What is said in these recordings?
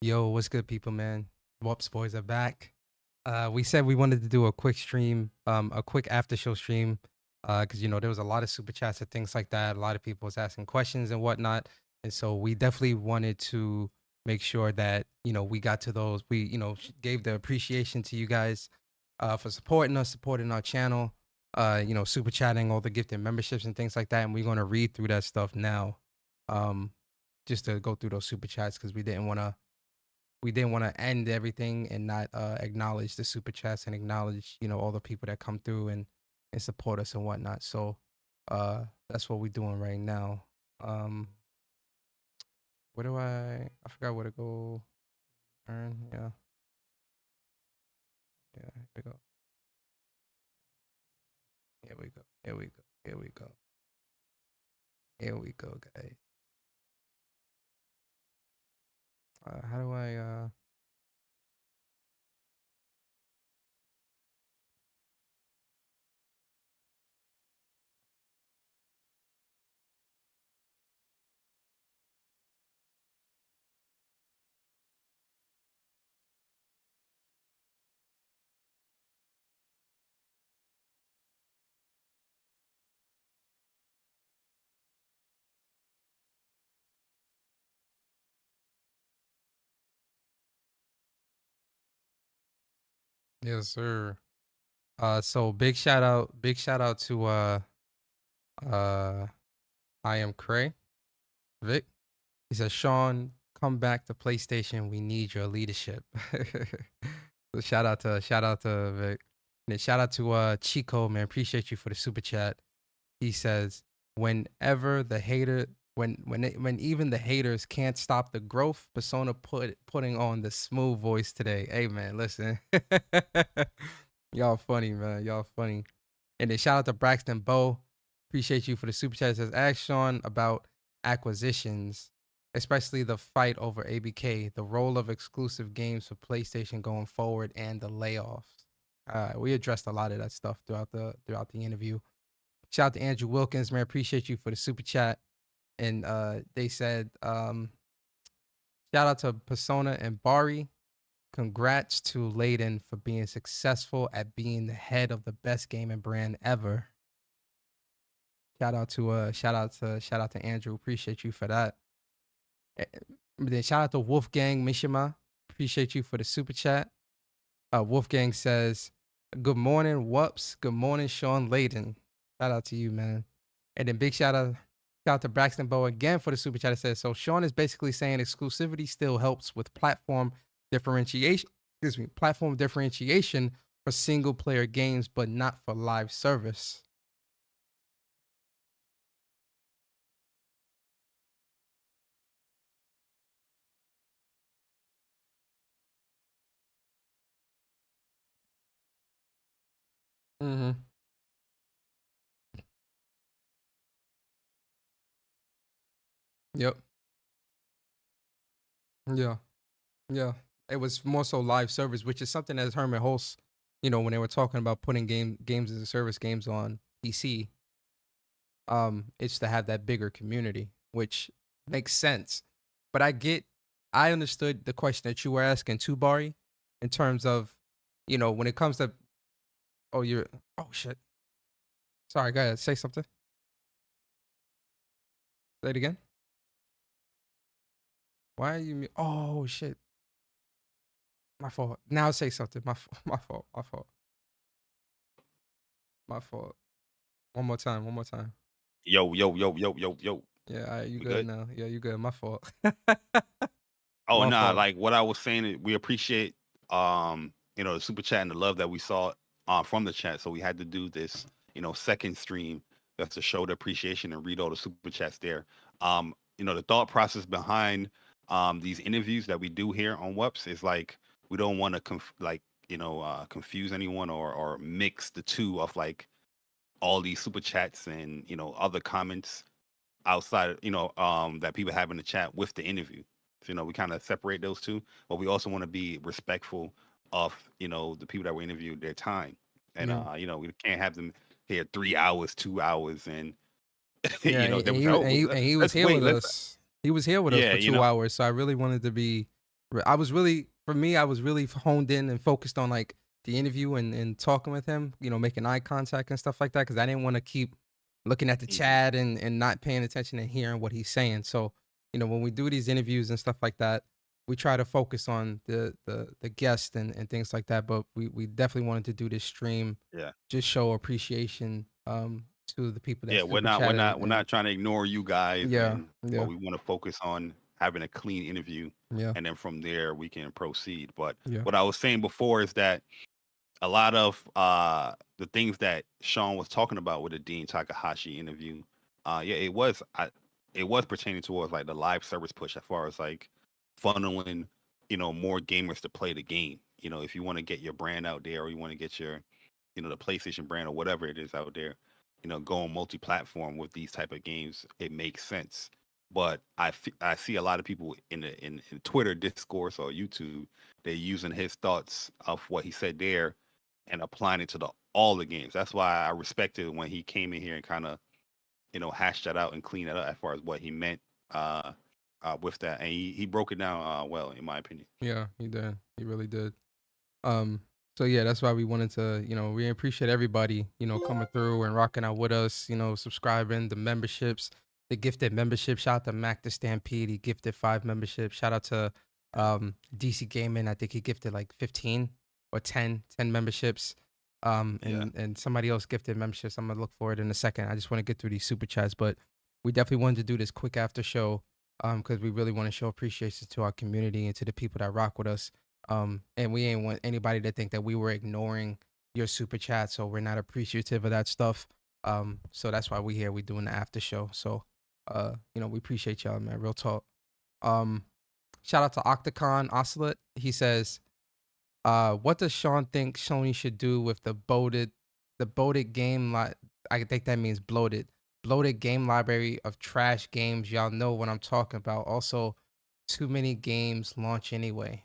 Yo, what's good, people, man? WUPs boys are back. We said we wanted to do a quick stream, a quick after show stream, because there was a lot of super chats and things like that. A lot of people was asking questions and whatnot, and so we definitely wanted to make sure that we got to those. We gave the appreciation to you guys, for supporting us, supporting our channel, super chatting all the gifted memberships and things like that. And we're gonna read through that stuff now, um, just to go through those super chats because we didn't want to end everything and not acknowledge the super chats and acknowledge all the people that come through and support us and whatnot. So that's what we're doing right now. What do I forgot where to go. Earn. Yeah, here we go. Here we go. Here we go. Here we go. Here we go, guys. How do I Yes, sir. So big shout out to uh I am Cray, Vic. He says, Shawn, come back to PlayStation. We need your leadership. So shout out to Vic. And then shout out to Chico, man. Appreciate you for the super chat. He says, whenever the hater when even the haters can't stop the growth, Persona putting on the smooth voice today. Hey man, listen. Y'all funny, man. Y'all funny. And then shout out to Braxton Bow. Appreciate you for the super chat. It says, ask Shawn about acquisitions, especially the fight over ABK, the role of exclusive games for PlayStation going forward, and the layoffs. We addressed a lot of that stuff throughout the interview. Shout out to Andrew Wilkins, man. Appreciate you for the super chat. And they said, shout out to Persona and Bari. Congrats to Layden for being successful at being the head of the best gaming brand ever. Shout out to Andrew. Appreciate you for that. Then shout out to Wolfgang Mishima. Appreciate you for the super chat. Wolfgang says, good morning, WUPs. Good morning, Shawn Layden. Shout out to you, man. And then big shout out to Braxton Bow again for the super chat. It says, so Shawn is basically saying exclusivity still helps with platform differentiation. Platform differentiation for single player games, but not for live service. Mm-hmm. Yep. Yeah. Yeah. It was more so live service, which is something that Herman Hulse, when they were talking about putting games as a service games on PC, it's to have that bigger community, which makes sense. But I understood the question that you were asking too, Bari, in terms of, when it comes to, oh shit. Sorry, go ahead, say something. Say it again. Why are you? Oh shit. My fault. Now say something. My fault. My fault. My fault. My fault. One more time. One more time. Yo, yo, yo, yo, yo, yo. Yeah, all right, you We good good? now. Yeah, you good. My fault. Oh My nah, fault. like what I was saying, we appreciate the super chat and the love that we saw from the chat. So we had to do this, second stream that's to show the appreciation and read all the super chats there. The thought process behind these interviews that we do here on WUPs is like we don't want to confuse anyone or mix the two of like all these super chats and other comments outside, that people have in the chat with the interview. So, we kind of separate those two, but we also want to be respectful of, the people that we interviewed, their time. And, we can't have them here 3 hours, 2 hours. And, Yeah, and then we he, say, and oh, he, and he was let's here wait. with Let's, us. He was here with us yeah, for 2 hours, so I really wanted to be I was really, for me, I was really honed in and focused on like the interview and talking with him, making eye contact and stuff like that. Cause I didn't want to keep looking at the Mhm. chat and not paying attention and hearing what he's saying. So, when we do these interviews and stuff like that, we try to focus on the guest and things like that. But we definitely wanted to do this stream, Yeah. just show appreciation to the people that Yeah, super chatted we're and not trying to ignore you guys, yeah, but yeah, we want to focus on having a clean interview, yeah, and then from there we can proceed. But yeah, what I was saying before is that a lot of the things that Shawn was talking about with the Dean Takahashi interview, yeah, it was pertaining towards like the live service push as far as like funneling, more gamers to play the game. If you want to get your brand out there or you want to get your, the PlayStation brand or whatever it is out there, going multi-platform with these type of games, it makes sense. But I see a lot of people in Twitter discourse or YouTube, they're using his thoughts of what he said there and applying it to all the games. That's why I respected when he came in here and kind of hashed that out and cleaned it up as far as what he meant uh, with that, and he broke it down well, in my opinion. yeah. He did. He really did. Um, so yeah, that's why we wanted to, we appreciate everybody, coming through and rocking out with us, subscribing, the memberships, the gifted membership. Shout out to Mac the Stampede. He gifted 5 memberships. Shout out to DC Gaming. I think he gifted like 15 or 10 memberships. Yeah, And somebody else gifted memberships. I'm gonna look for it in a second. I just want to get through these super chats, but we definitely wanted to do this quick after show because we really want to show appreciation to our community and to the people that rock with us. And we ain't want anybody to think that we were ignoring your super chat, so we're not appreciative of that stuff. So that's why we here. We doing the after show. So, we appreciate y'all, man. Real talk. Um, Shout out to Octacon Oscillate. He says, what does Shawn think Sony should do with the bloated game I think that means bloated game library of trash games. Y'all know what I'm talking about. Also, too many games launch anyway.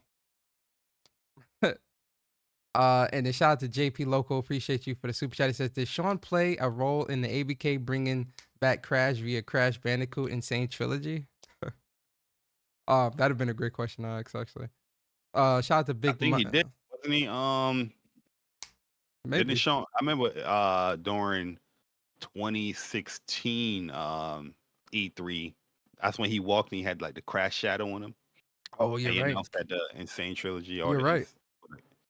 And then shout out to JP Loco. Appreciate you for the super chat. He says, did Shawn play a role in the ABK bringing back Crash via Crash Bandicoot Insane Trilogy? That'd have been a great question to ask, actually. Shout out to I Big think he did, wasn't he? Didn't Maybe. Shawn? I remember during 2016 E3, that's when he walked and he had like the Crash Shadow on him, Oh, and you're he right. announced that the Insane Trilogy or You're the right.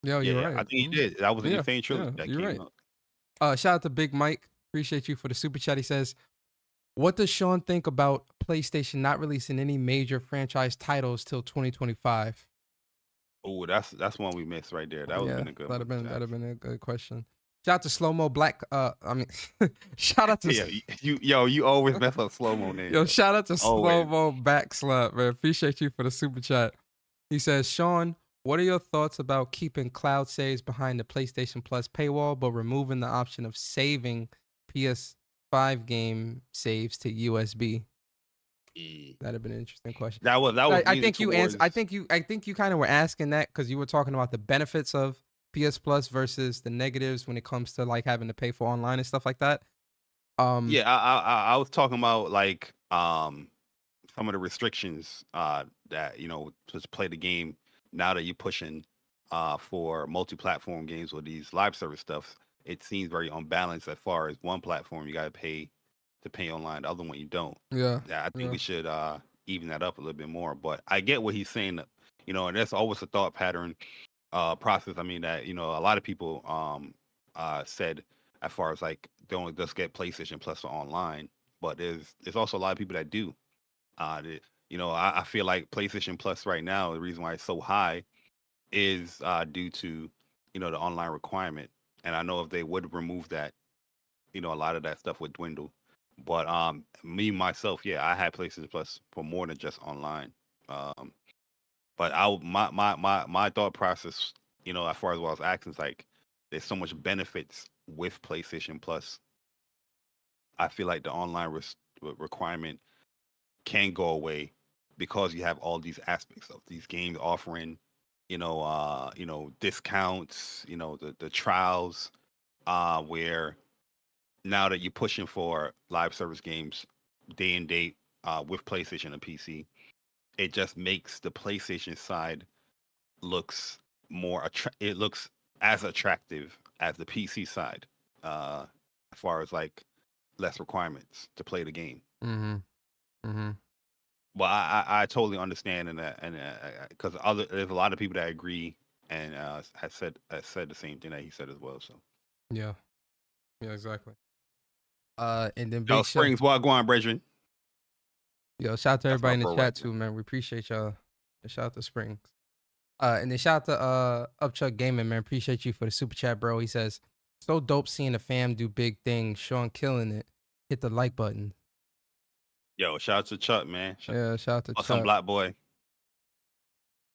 Yo, yeah, you're yeah, I right. think he did. That was an Yeah, Insane Trilogy yeah, that you're came right. out. Shout out to Big Mike. Appreciate you for the super chat. He says, what does Shawn think about PlayStation not releasing any major franchise titles till 2025? Oh, that's one we missed right there. That would have Yeah, been a good that'd one have been to that'd have ask. been a good question. Shout out to Slow Mo Black. I mean, shout out to Yeah, you always mess up slow mo names, yo. yo. Shout out to Slow Always. Mo Backslap, man. Appreciate you for the super chat. He says, Shawn, what are your thoughts about keeping cloud saves behind the PlayStation Plus paywall, but removing the option of saving PS5 game saves to USB? Mm. That'd have been an interesting question. That was I leaning think you answer. towards. I think you kind of were asking that because you were talking about the benefits of PS Plus versus the negatives when it comes to like having to pay for online and stuff like that. Um, Yeah, I was talking about like some of the restrictions that to play the game now that you're pushing for multi-platform games or these live service stuff. It seems very unbalanced as far as one platform you got to pay online, the other one you don't. yeah, Yeah, I think yeah, we should even that up a little bit more. But I get what he's saying, and that's always a thought pattern process. I mean that a lot of people said as far as like don't just get PlayStation Plus for online, but there's also a lot of people that do. I feel like PlayStation Plus right now, the reason why it's so high is due to the online requirement, and I know if they would remove that, a lot of that stuff would dwindle. But me myself, yeah, I had PlayStation Plus for more than just online. Um, but my thought process, as far as what I was asking, is like there's so much benefits with PlayStation Plus. I feel like the online requirement can go away because you have all these aspects of these games offering, discounts, the trials, where now that you're pushing for live service games day and date with PlayStation and PC, it just makes the PlayStation side looks it looks as attractive as the PC side, as far as like less requirements to play the game. Mm-hmm. Mm-hmm. Well, I totally understand, and because there's a lot of people that agree and has said the same thing that he said as well. So, Yeah. Yeah, exactly. And then yo, big shout, Springs, what going, brethren? shout out to That's everybody my in the bro chat right there. too, man. We appreciate y'all. And shout out to Springs. And then shout out to Upchuck Gaming, man. Appreciate you for the super chat, bro. He says, so dope seeing the fam do big things. Shawn killing it. Hit the like button. Yo, shout out to Chuck, man. Yeah, shout out to Awesome Chuck. black boy.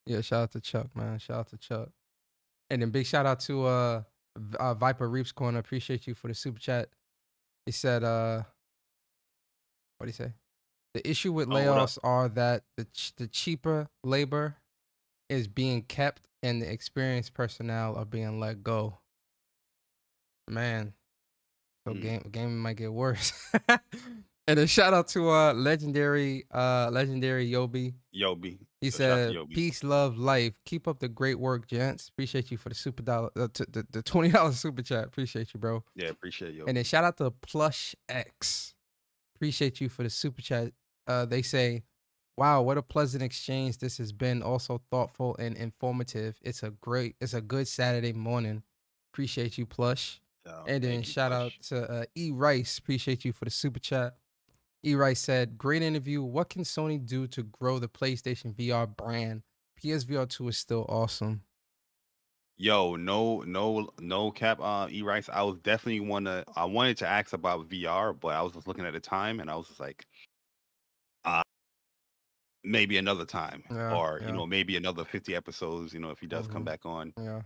Yeah, shout out to Chuck, man. Shout out to Chuck. And then big shout out to Viper Reeps Corner. Appreciate you for the super chat. He said, what'd he say? The issue with Oh, what up? layoffs are that the cheaper labor is being kept and the experienced personnel are being let go. Man, so game might get worse. And then shout out to legendary Yobi. Yobi. He Shout out to said, Yobi. "Peace, love, life. Keep up the great work, gents. Appreciate you for the the $20 super chat. Appreciate you, bro. Yeah, appreciate Yobi. And then shout out to Plush X. Appreciate you for the super chat. They say, wow, what a pleasant exchange this has been. Also thoughtful and informative. It's a good Saturday morning. Appreciate you, Plush. And then Thank you, shout out Plush. to E Rice. Appreciate you for the super chat. E Rice said, great interview. What can Sony do to grow the PlayStation VR brand? PSVR 2 is still awesome. Yo, no cap, E Rice. I was definitely I wanted to ask about VR, but I was just looking at the time and I was just like, uh, maybe another time, Yeah, or yeah. maybe another 50 episodes. If he does come back on, Yeah.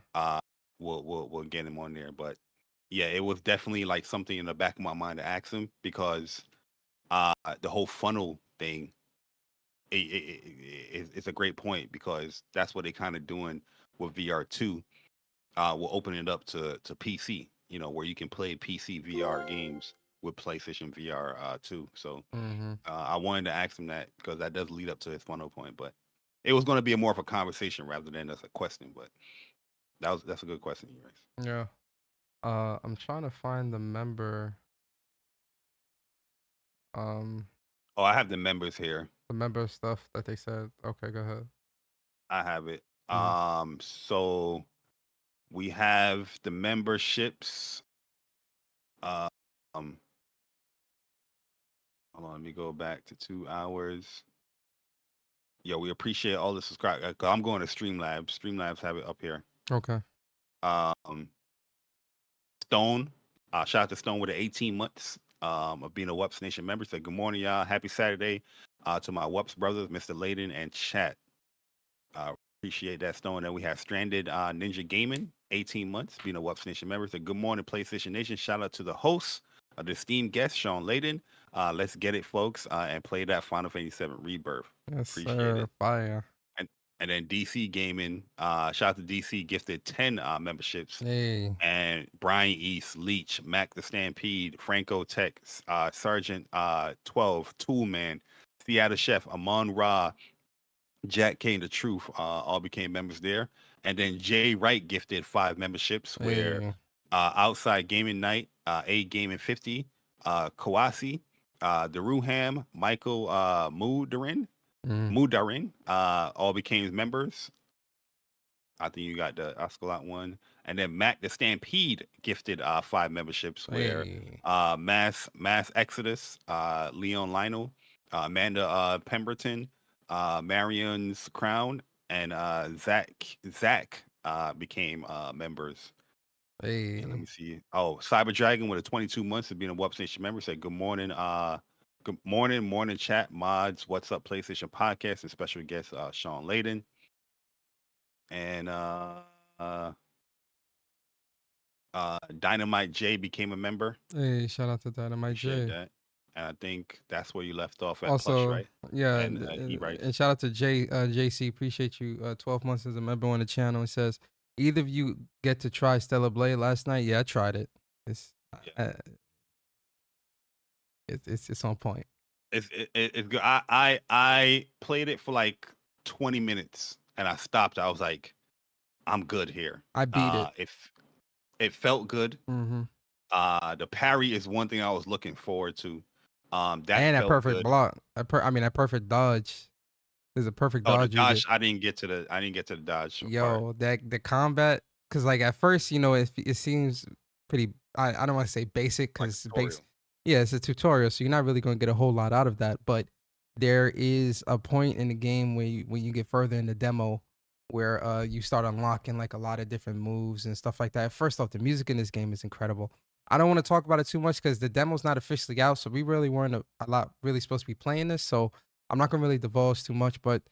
we'll get him on there. But yeah, it was definitely like something in the back of my mind to ask him because the whole funnel thing, it's a great point because that's what they kind of doing with VR2. We'll open it up to PC, where you can play PC VR games with PlayStation VR 2. So Mm-hmm. I wanted to ask him that because that does lead up to his funnel point, but it was going to be more of a conversation rather than as a question. But that's a good question, you guys. Yeah. I'm trying to find the member. Oh, I have the members here. The member stuff that they said. Okay, go ahead. I have it. Mm. So we have the memberships. Um, hold on, let me go back to 2 hours. Yo, we appreciate all the subscribe. I'm going to Streamlabs. Streamlabs have it up here. Okay. Stone, shout out to Stone with the 18 months of being a WUPs Nation member. Said good morning, y'all. Happy Saturday to my WUPs brothers, Mr. Layden and Chat. Appreciate that, Stone. And we have Stranded Ninja Gaming, 18 months, being a WUPs Nation member. Said good morning, PlayStation Nation. Shout out to the host, the esteemed guest, Shawn Layden. Let's get it, folks, and play that Final Fantasy VII Rebirth. Yes, Appreciate sir. it. Fire. And then DC Gaming, shout out to DC, gifted 10 memberships. Hey. And Brian East, Leach, Mac the Stampede, Franco Tech, Sergeant 12, Toolman, Theater Chef, Amon Ra, Jack Kane the Truth, all became members there. And then Jay Wright gifted 5 memberships where Hey. Outside Gaming Night, A Gaming 50, Kawasi, Daruham, Michael Mudarin, all became members. I think you got the Oscalot one. And then Mac the Stampede gifted 5 memberships where Hey. Mass Exodus, Leon Lionel, Amanda Pemberton, Marion's Crown, and Zach became members. Hey. And let me see. Oh, Cyber Dragon with a 22 months of being a WUPs Nation member said good morning. Good morning, chat mods. What's up, PlayStation Podcast and special guest Shawn Layden. And Dynamite J became a member. Hey, shout out to Dynamite Appreciate J. that. And I think that's where you left off at Plush, Also, right? yeah, And he writes. and shout out to JC. Appreciate you. 12 months as a member on the channel. He says, either of you get to try Stellar Blade last night? Yeah, I tried it. It's Yeah. it's on point. It's good. I played it for like 20 minutes and I stopped. I was like, I'm good here. I beat it. It felt good. Mm-hmm. The parry is one thing I was looking forward to. That And that felt perfect good. block. That perfect dodge. There's a perfect Oh, the dodge you dodge, get. I didn't get to the dodge part. Yo, that the combat, because like at first, it seems pretty. I don't want to say basic Like because tutorial. yeah, it's a tutorial, so you're not really going to get a whole lot out of that. But there is a point in the game when you get further in the demo where you start unlocking like a lot of different moves and stuff like that. First off, the music in this game is incredible. I don't want to talk about it too much because the demo's not officially out, so we really weren't a lot really supposed to be playing this. So I'm not gonna really divulge too much, but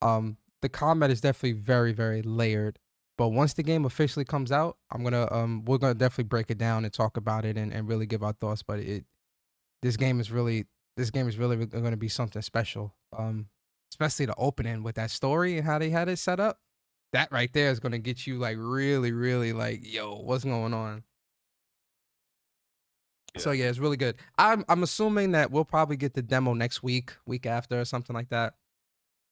the combat is definitely very, very layered. But once the game officially comes out, we're gonna definitely break it down and talk about it and really give our thoughts. But this game is really gonna be something special. Especially the opening with that story and how they had it set up. That right there is gonna get you like really, really like, yo, what's going on? So Yeah. yeah, it's really good. I'm assuming that we'll probably get the demo next week after, or something like that.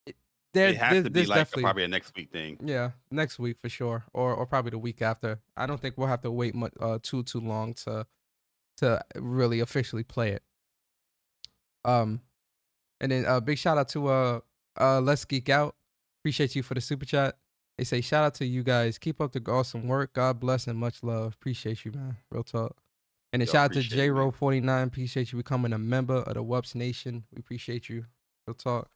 It- It has to be there's like definitely, probably a next week thing. yeah, next week for sure, or probably the week after. I don't think we'll have to wait much too long to really officially play it. Um, and then big shout out to Let's Geek Out. Appreciate you for the super chat. They say shout out to you guys. Keep up the awesome work. God bless and much love. Appreciate you, man. Real talk. And then Yo, shout out to appreciate it, man. JRO49. Appreciate you becoming a member of the WUPs Nation. We appreciate you. Real talk.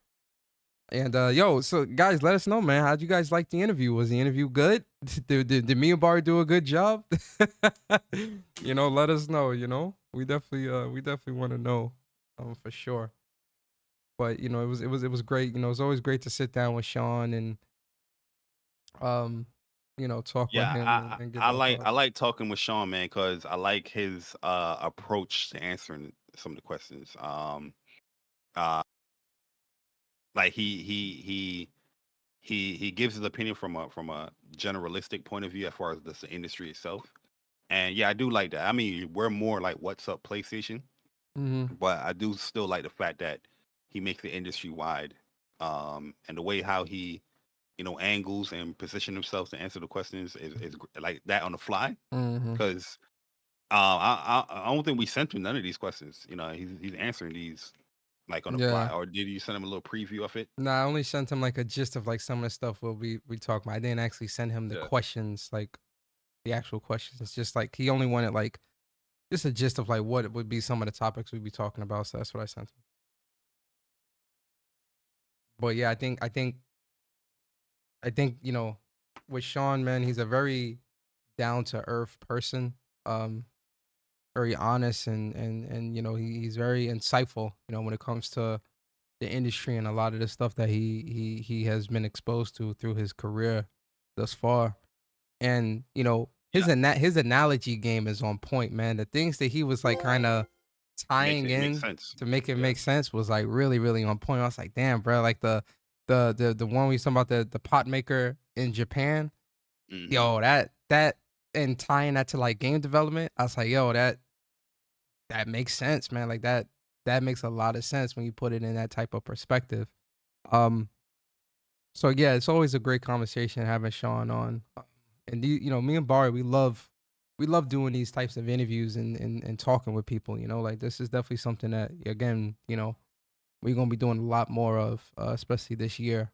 And yo, so guys, let us know, man. How'd you guys like the interview? Was the interview good? Did me and Barry do a good job? Let us know. We definitely want to know, for sure. But it was great. It's always great to sit down with Shawn and um, talk with Yeah, him and give I our like thoughts. talking with Shawn, man, because I like his approach to answering some of the questions. Uh like he gives his opinion from a generalistic point of view as far as the industry itself. And yeah, I do like that. I mean, we're more like what's up PlayStation, Mm-hmm. but I do still like the fact that he makes it industry wide. And the way how he angles and position himself to answer the questions is like that on the fly. Mm-hmm. Because I don't think we sent him none of these questions. He's answering these like on the fly. Yeah. Or did you send him a little preview of it? Nah, I only sent him like a gist of like some of the stuff we talk about. I didn't actually send him the Yeah. questions, like the actual questions. It's just like he only wanted like just a gist of like what would be some of the topics we'd be talking about. So that's what I sent him. But yeah, I think with Shawn, man, he's a very down to earth person. Very honest and he's very insightful. When it comes to the industry and a lot of the stuff that he has been exposed to through his career thus far. And Yeah. his analogy game is on point, man. The things that he was like kind of tying Makes in sense. to make it Yeah. make sense was like really, really on point. I was like, damn, bro, like the one we talking about, the pot maker in Japan. Hmm. Yo, that and tying that to like game development, I was like, yo, that makes sense, man. Like that makes a lot of sense when you put it in that type of perspective. Um, so yeah, it's always a great conversation having Shawn on. And me and Barry, we love doing these types of interviews and talking with people. Like this is definitely something that again, we're gonna be doing a lot more of, especially this year.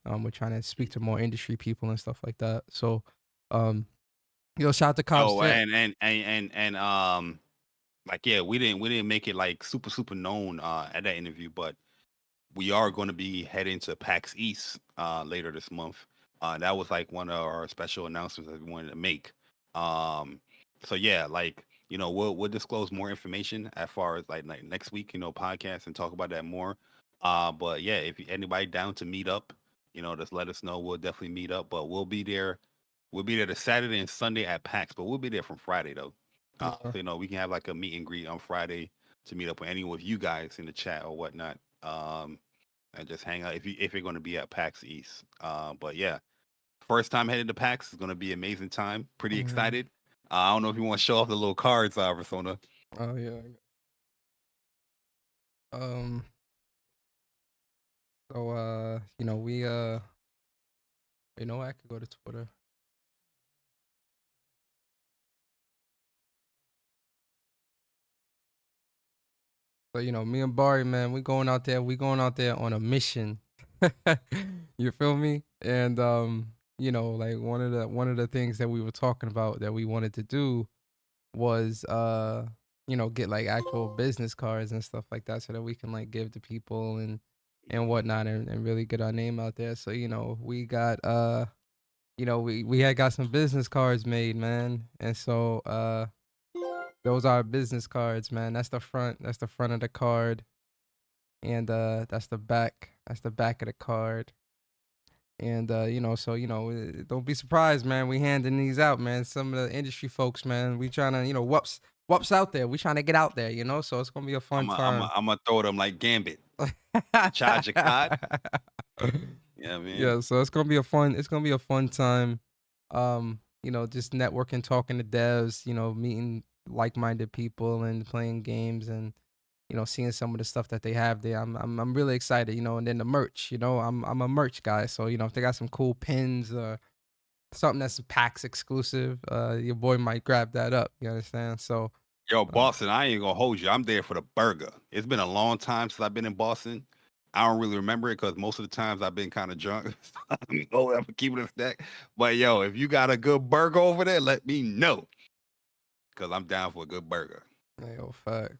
We're trying to speak to more industry people and stuff like that. So, um, shout out to Cops Oh, Jet. and like yeah, we didn't make it like super known at that interview, but we are going to be heading to PAX East later this month. That was like one of our special announcements that we wanted to make. Um, so yeah, like we'll disclose more information as far as like next week, podcast and talk about that more. But yeah, if anybody down to meet up, just let us know. We'll definitely meet up. But we'll be there. We'll be there the Saturday and Sunday at PAX, but we'll be there from Friday though. Yeah. So we can have like a meet and greet on Friday to meet up with any of you guys in the chat or whatnot. And just hang out if you're going to be at PAX East. But yeah, first time headed to PAX is going to be an amazing time. Pretty Mhm. excited. I don't know if you want to show off the little cards, Persona. Oh yeah. Um. So you know, you know, I could go to Twitter. So, you know, me and Barry, man, we going out there. We going out there on a mission. You feel me? And you know, like one of the things that we were talking about that we wanted to do was you know, get like actual business cards and stuff like that so that we can like give to people and whatnot and really get our name out there. So, you know, we got you know, we had got some business cards made, man. And so those are business cards, man. That's the front. That's the front of the card. And that's the back. That's the back of the card. And you know, so you know, don't be surprised, man. We handing these out, man. Some of the industry folks, man. We trying to, you know, whups out there. We trying to get out there, you know. So it's gonna be a fun time. I'm gonna throw them like Gambit. Charge your card. Yeah, man. Yeah, so it's gonna be a fun. It's gonna be a fun time. You know, just networking, talking to devs. You know, meeting like-minded people and playing games and you know, seeing some of the stuff that they have there. I'm really excited, you know, and then the merch, you know, I'm a merch guy. So, you know, if they got some cool pins or something that's PAX exclusive, your boy might grab that up. You understand? So Yo, Boston, I ain't gonna hold you. I'm there for the burger. It's been a long time since I've been in Boston. I don't really remember it because most of the times I've been kind of drunk. Oh, I'm keeping it a stack. But yo, if you got a good burger over there, let me know. Cause I'm down for a good burger. yo, facts.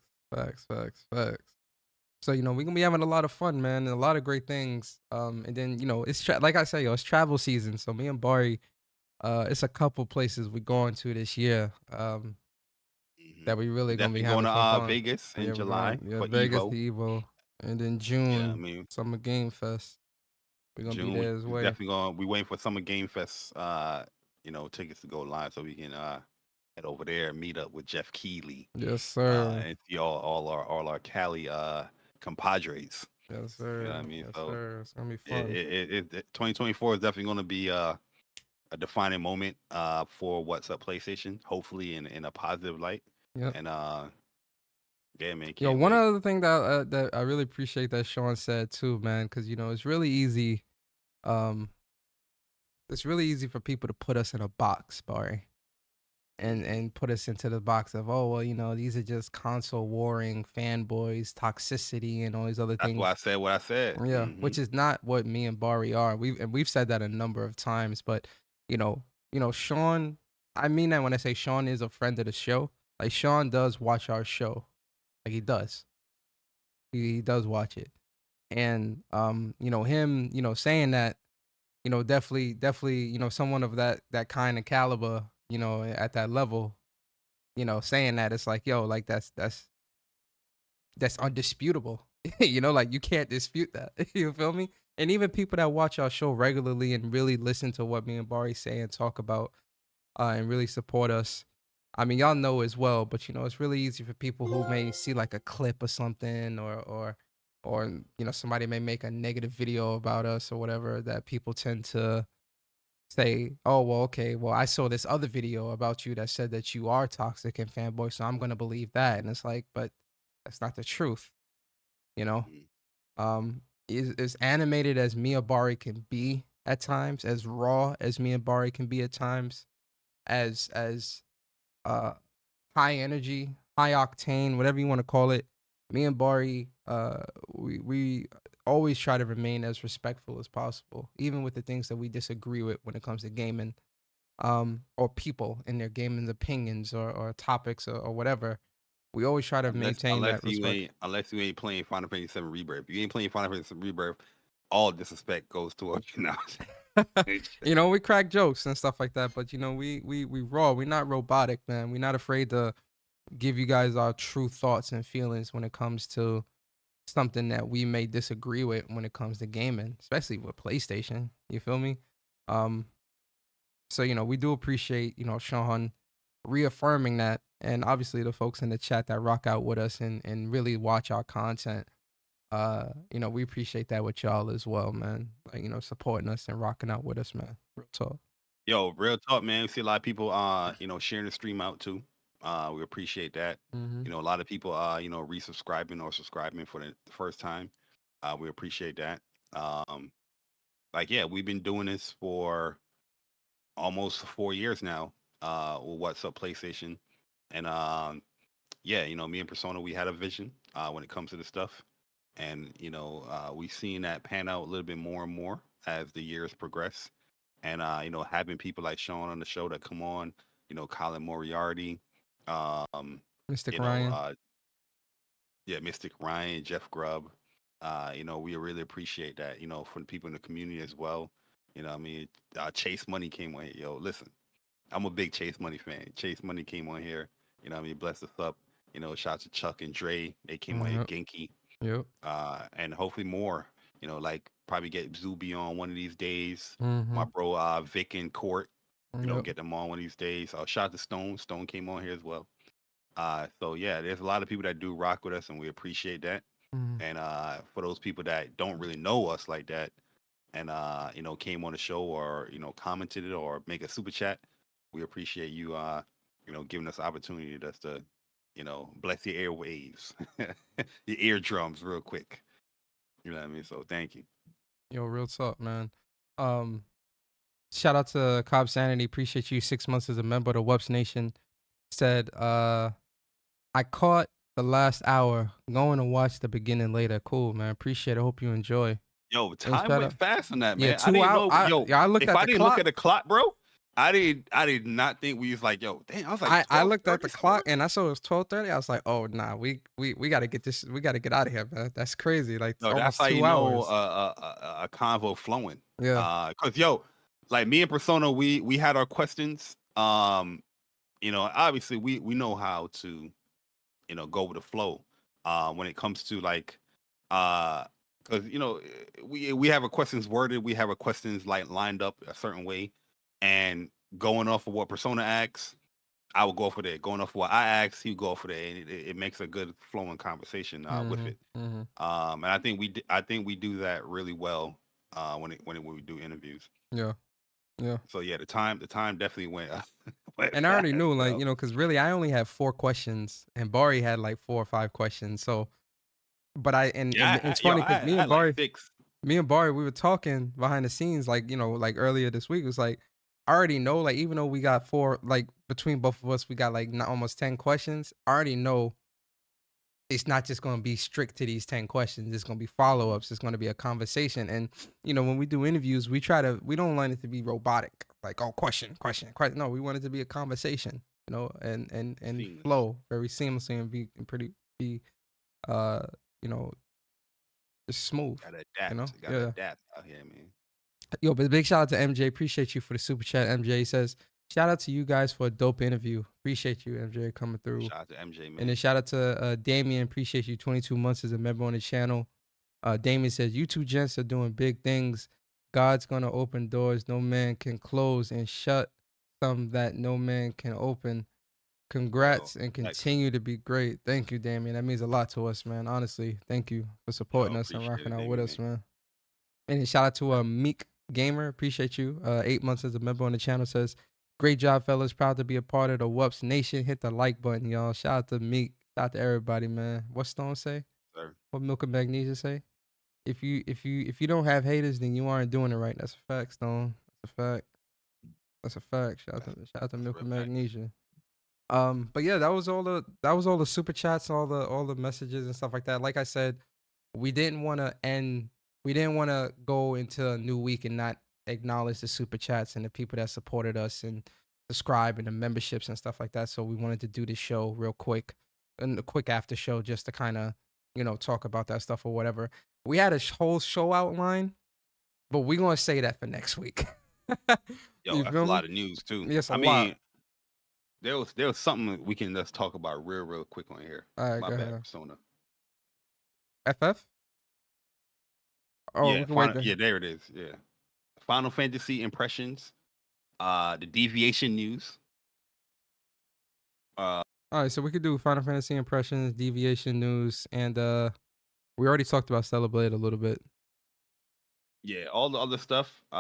So, you know, we're gonna be having a lot of fun, man, and a lot of great things. And then, you know, like I say, yo, it's travel season. So me and Bari, it's a couple places we're going to this year. That we really gonna be Definitely going having to some fun. Vegas in Yeah, we're July going, yeah, for Vegas Evo. to Evo, and then Yeah, I June mean Summer Game Fest. We're gonna be June. there as We well. definitely going. We waiting for Summer Game Fest. You know, tickets to go live so we can head over there and meet up with Jeff Keighley. Yes, sir. And see all our Cali compadres. Yes, You know sir. what I mean? Yes, So sir. It's gonna be fun. 2024 is definitely going to be a defining moment for what's up PlayStation. Hopefully in a positive light. Yep. And yeah, man, Yo, can't one wait. other thing that I really appreciate that Shawn said too, man, because you know it's really easy. Um, it's really easy for people to put us in a box, Barry, and put us into the box of, oh well, you know, these are just console warring fanboys, toxicity, and all these other That's why I things. said what I said. Yeah, which is not what me and Bari are. We've said that a number of times, but you know, Shawn. I mean that when I say Shawn is a friend of the show. Like Shawn does watch our show, like he does. He does watch it, and you know him, you know, saying that, you know, definitely, you know, someone of that kind of caliber, you know, at that level, you know, saying that it's like, yo, like that's undisputable. You know, like you can't dispute that. You feel me? And even people that watch our show regularly and really listen to what me and Bari say and talk about, and really support us. I mean, y'all know as well, but you know, it's really easy for people who may see like a clip or something, or you know, somebody may make a negative video about us or whatever, that people tend to say, "Oh, well, okay, well, I saw this other video about you that said that you are toxic and fanboy, so I'm gonna believe that." And it's like, but that's not the truth, you know. Mhm. Is as animated as Miyabari can be at times, as raw as Miyabari can be at times, as uh high energy, high octane, whatever you want to call it. Me and Bari, we always try to remain as respectful as possible, even with the things that we disagree with when it comes to gaming, or people and their gaming opinions or topics or whatever. We always try to Unless maintain unless that you respect. ain't playing Final Fantasy VII Rebirth. If you ain't playing Final Fantasy VII Rebirth, all disrespect goes towards you now. You know, we crack jokes and stuff like that, but you know, we raw. We're not robotic, man. We're not afraid to give you guys our true thoughts and feelings when it comes to something that we may disagree with when it comes to gaming, especially with PlayStation. You feel me? Um, so you know, we do appreciate, you know, Shawn reaffirming that, and obviously the folks in the chat that rock out with us and really watch our content. You know, we appreciate that with y'all as well, man. Like, you know, supporting us and rocking out with us, man. Real talk. Yo, real talk, man. We see a lot of people sharing the stream out too. We appreciate that. Mm-hmm. You know, a lot of people resubscribing or subscribing for the first time. We appreciate that. Um, like yeah, we've been doing this for almost 4 years now. With What's Up PlayStation, and yeah, you know, me and Persona, we had a vision when it comes to this stuff, and you know, we've seen that pan out a little bit more and more as the years progress, and you know, having people like Shawn on the show that come on, you know, Colin Moriarty, um, Mystic you know, Ryan. yeah, Mystic Ryan, Jeff Grubb. You know, we really appreciate that. You know, from people in the community as well. You know, I mean, Chase Money came on here. Yo, listen, I'm a big Chase Money fan. Chase Money came on here. You know, what I mean, bless us up. You know, shout out to Chuck and Dre. They came on here. Yep. Genki, Yep. and hopefully more. You know, like probably get Zuby on one of these days. Mm-hmm. My bro Vic and Court. You know, Yep. get them on one of these days. Shout out to Stone. Stone came on here as well. So yeah, there's a lot of people that do rock with us, and we appreciate that. Mm-hmm. And for those people that don't really know us like that, and you know, came on the show or you know commented it or make a super chat, we appreciate you. You know, giving us the opportunity just to, you know, bless your airwaves, your eardrums, real quick. You know what I mean? So thank you. Yo, real talk, man. Um, Shout out to Cobb Sanity. Appreciate you. 6 months as a member of the WUPs Nation. Said, I caught the last hour. Going to watch the beginning later. Cool, man. Appreciate it. Hope you enjoy. Yo, Yo, time shout went out. fast on that, Yeah, man. I 2 didn't hours. know. Yo, I looked if at I the didn't look clock. at the clock, bro, I did not think we was like, yo, damn. I was like I twelve looked at thirty the something. clock and I saw it was 12:30. I was like, oh nah, we gotta get this. We gotta get out of here, man. That's crazy. Like No, that's almost how you 2 know hours. a convo flowing. Yeah. Cause yo, like me and Persona, we had our questions. You know, obviously we know how to, you know, go with the flow. When it comes to like, because you know, we have our questions worded, we have our questions like lined up a certain way, and going off of what Persona asks, I will go for that. Going off of what I ask, he go for that, and it makes a good flowing conversation with Mm-hmm. it. Mm-hmm. And I think we do that really well when we do interviews. Yeah. Yeah. So yeah, the time definitely went went And I fast, already knew, like, bro. because really I only had 4 questions and Bari had like 4 or 5 questions. So, but and Yeah, it's funny because I had like six. me and Bari, we were talking behind the scenes, like, like earlier this week. It was like, I already know, like, even though we got four, like, between both of us, we got like not almost 10 questions. I already know it's not just going to be strict to these 10 questions. It's going to be follow ups. It's going to be a conversation. And, when we do interviews, we don't want it to be robotic, like, oh, question, question, question. No, we want it to be a conversation, and Seamless. flow very seamlessly and be, uh, you know, just smooth, Gotta adapt. Gotta Yeah. adapt out here, man. Yo, but big shout out to MJ. Appreciate you for the super chat. MJ says, shout out to you guys for a dope interview. Appreciate you, MJ, coming through. Shout out to MJ, And then man. shout out to Damien. Appreciate you. 22 months as a member on the channel. Damien says, you two gents are doing big things. God's going to open doors no man can close and shut some that no man can open. Yo, Congrats and thanks. continue to be great. Thank you, Damien. That means a lot to us, man. Honestly, thank you for supporting Yo, us and appreciate rocking it, out with Damien, us, man. man. And then shout out to Meek Gamer. Appreciate you. 8 months as a member on the channel. Says, great job, fellas. Proud to be a part of the WUPs Nation. Hit the like button, y'all. Shout out to Meek. Shout out to everybody, man. What Stone say? Sir. What Milk and Magnesia say? If you don't have haters, then you aren't doing it right. That's a fact, Stone. That's a fact. That's a fact. Shout out to That's Milk real and facts. Magnesia. But yeah, that was all the super chats, all the messages and stuff like that. Like I said, we didn't want to end. We didn't want to go into a new week and not acknowledge the super chats and the people that supported us and subscribe and the memberships and stuff like that. So we wanted to do this show real quick and a quick after show just to kind of talk about that stuff or whatever. We had a whole show outline, but we're gonna say that for next week. Yo, You that's a feel me? lot of news too. Yes, a I lot. mean, there was something we can just talk about real quick on here. All right, My go bad, ahead. Persona. FF? Oh, we Yeah, can wait final. there. Yeah, there it is. Yeah, Final Fantasy impressions. The deviation news. Uh, All right, so we could do Final Fantasy impressions, deviation news, and we already talked about Celeblade a little bit. yeah, all the other stuff. We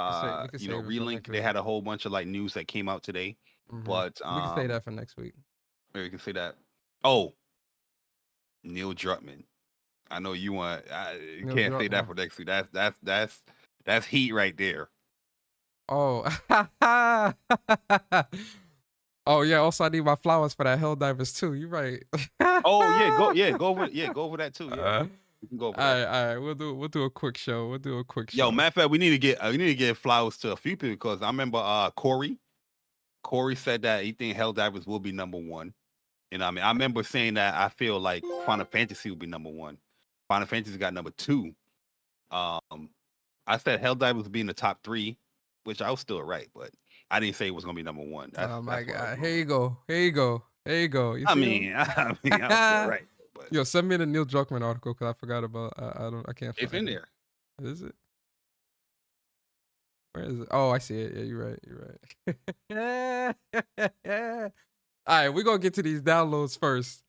could You know, save it for Relink. next They week. had a whole bunch of like news that came out today, Hmm. but We could say that for next week. Maybe you can say that. Oh, Neil Druckman. I know you want. You Neil can't say that Druckmann. for next week. That's heat right there. Oh. Oh yeah. Also, I need my flowers for that Helldivers too. You're right. Oh go over that too. Yeah, you can go over that. All right. We'll do a quick show. We'll do a quick show. Yo, matter of fact, we need to get flowers to a few people because I remember Corey. Corey said that he think Helldivers will be number one. You know what I mean? I remember saying that I feel like Final Fantasy will be number one. Final Fantasy got number two. I said Helldivers would be in the top three, which I was still right, but I didn't say it was gonna be number one. Oh my God! Here you go. You I see mean, I was still right. But yo, send me the Neil Druckmann article because I forgot about. I can't. It's in there. Is it? Where is it? Oh, I see it. Yeah, you're right. All right, we're gonna get to these downloads first.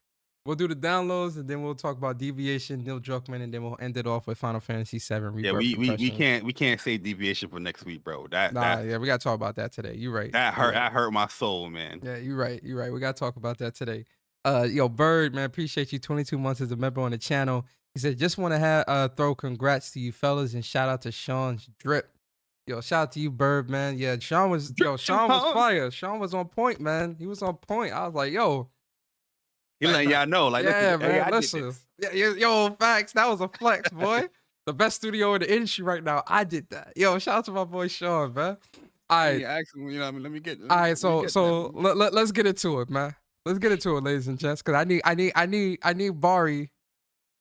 We'll do the downloads and then we'll talk about Deviation, Neil Druckmann, and then we'll end it off with Final Fantasy VII Rebirth. Yeah, we can't say Deviation for next week, bro. Yeah, we gotta talk about that today. You're right. That hurt my soul, man. Yeah, you're right. We gotta talk about that today. Yo, Bird, man, appreciate you. 22 months as a member on the channel. He said, just want to throw congrats to you fellas and shout out to Shawn's drip. Yo, shout out to you, Bird, man. Yeah, Shawn was fire. Shawn was on point, man. He was on point. I was like, yo. He letting y'all know, like, yeah, man. Hey, listen, yo, facts. That was a flex, boy. The best studio in the industry right now. I did that. Yo, shout out to my boy Shawn, man. All right, you know, let me get. All right, so let's get into it, man. Let's get into it, ladies and gents, because I need Bari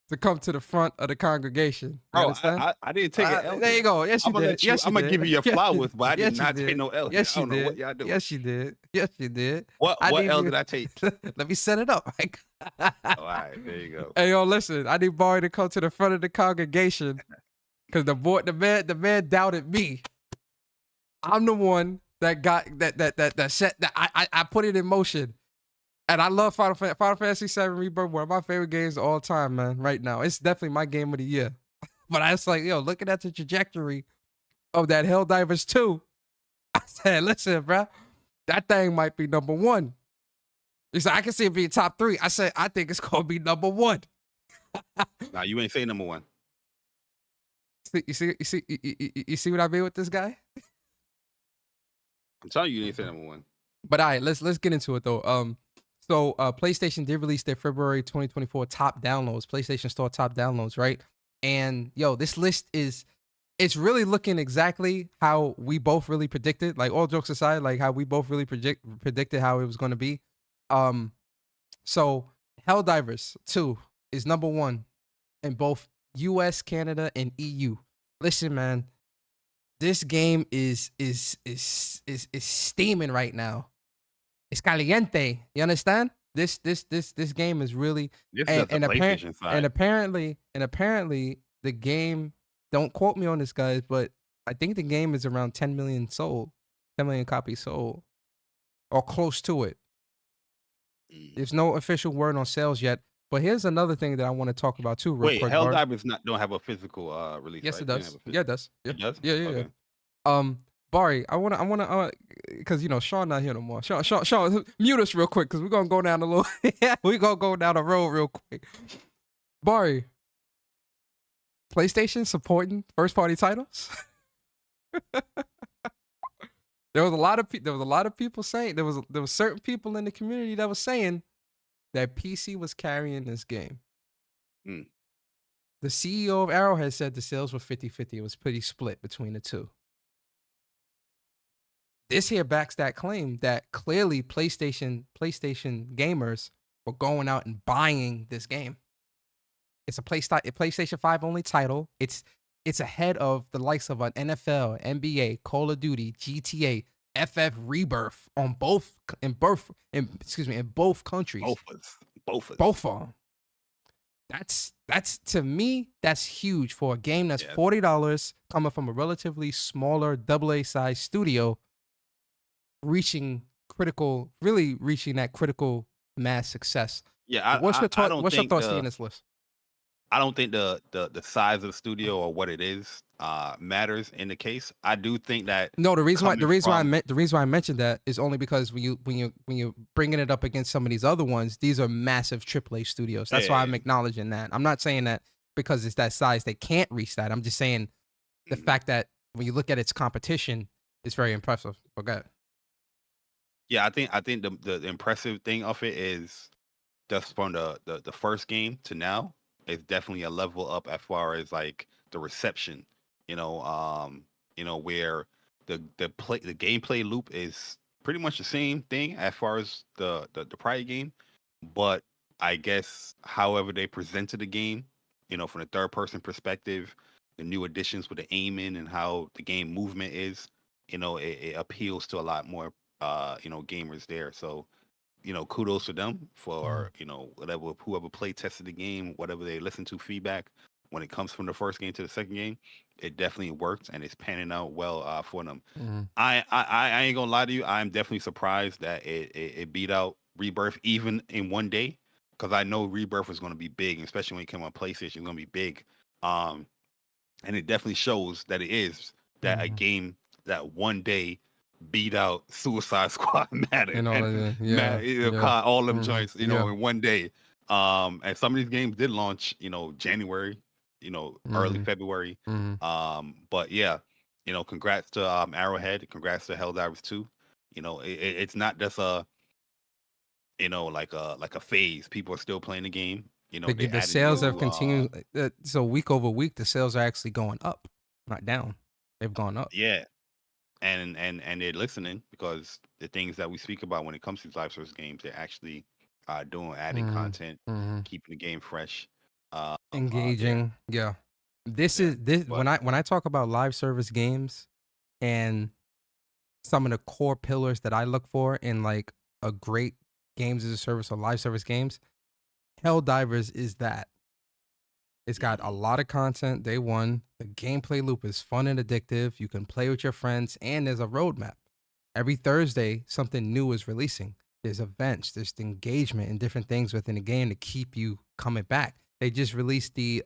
to come to the front of the congregation. Bro, I didn't take it. There you go. Yes, you did. Yes, I'm gonna give you your flowers, but I did not take no L. Yes, you did. I don't know what y'all doing. Yes, you did. Yes, you did. What L did I take? Let me set it up. All right, there you go. Hey, yo, listen. I need Bari to come to the front of the congregation because the man doubted me. I'm the one that got that set that I put it in motion. And I love Final Fantasy VII Rebirth, one of my favorite games of all time, man, right now. It's definitely my game of the year. But I was like, yo, looking at the trajectory of that Helldivers 2, I said, listen, bro, that thing might be number one. He said, I can see it being top three. I said, I think it's going to be number one. Nah, you ain't say number one. You see what I mean with this guy? I'm telling you, you ain't say number one. But all right, let's get into it, though. So PlayStation did release their February 2024 top downloads, PlayStation Store top downloads, right? And yo, this list it's really looking exactly how we both really predicted. Like, all jokes aside, like how we both really predicted how it was going to be. So Helldivers 2 is number one in both US, Canada, and EU. Listen, man, this game is steaming right now. It's caliente. You understand? This game is really and apparently the game, don't quote me on this, guys, but I think the game is around 10 million copies sold, or close to it. There's no official word on sales yet, but here's another thing that I want to talk about too. Real quick, Helldivers don't have a physical release. Yes, right? It does. Yeah, it does. Yeah. It does. Yeah. Okay. Bari, I wanna, because Shawn not here no more. Shawn, mute us real quick, because we're gonna go down a little. We're gonna go down the road real quick. Bari, PlayStation supporting first party titles. There was a lot of people saying there was certain people in the community that was saying that PC was carrying this game. The CEO of Arrowhead said the sales were 50-50. It was pretty split between the two. This here backs that claim that clearly PlayStation gamers were going out and buying this game. It's a PlayStation 5 only title. It's ahead of the likes of an NFL, NBA, Call of Duty, GTA, FF Rebirth in both countries. Both of them. That's to me, that's huge for a game that's $40 coming from a relatively smaller AA size studio, reaching that critical mass success. Yeah, what's your thoughts seeing this list? I don't think the size of the studio or what it is matters in the case. I do think that No, the reason coming why from I mentioned that is only because when you bringing it up against some of these other ones, these are massive AAA studios. That's why I'm acknowledging that. I'm not saying that because it's that size they can't reach that. I'm just saying the fact that when you look at its competition, it's very impressive. Okay. yeah, I think the impressive thing of it is just from the first game to now, it's definitely a level up as far as like the reception. Where the gameplay loop is pretty much the same thing as far as the prior game, but I guess however they presented the game, from the third person perspective, the new additions with the aiming and how the game movement is, it appeals to a lot more gamers there. So kudos to them for whoever play tested the game, whatever they listen to feedback when it comes from the first game to the second game, it definitely worked and it's panning out well for them. Mm-hmm. I ain't gonna lie to you, I'm definitely surprised that it beat out Rebirth even in one day, because I know Rebirth was going to be big, especially when it came on PlayStation. It's going to be big, and it definitely shows that it is that a game that one day beat out Suicide Squad Madden and all them joints, in one day. And some of these games did launch, January, early February. But yeah, congrats to Arrowhead, congrats to Helldivers 2. It's not just a like a phase. People are still playing the game. The sales have continued. So week over week, the sales are actually going up, not down. They've gone up. Yeah, and they're listening, because the things that we speak about when it comes to these live service games, they're actually adding content, keeping the game fresh, engaging. Yeah, when I talk about live service games and some of the core pillars that I look for in like a great games as a service or live service games, Helldivers is that. It's got a lot of content. Day one, the gameplay loop is fun and addictive. You can play with your friends, and there's a roadmap. Every Thursday, something new is releasing. There's events, there's engagement and different things within the game to keep you coming back. They just released the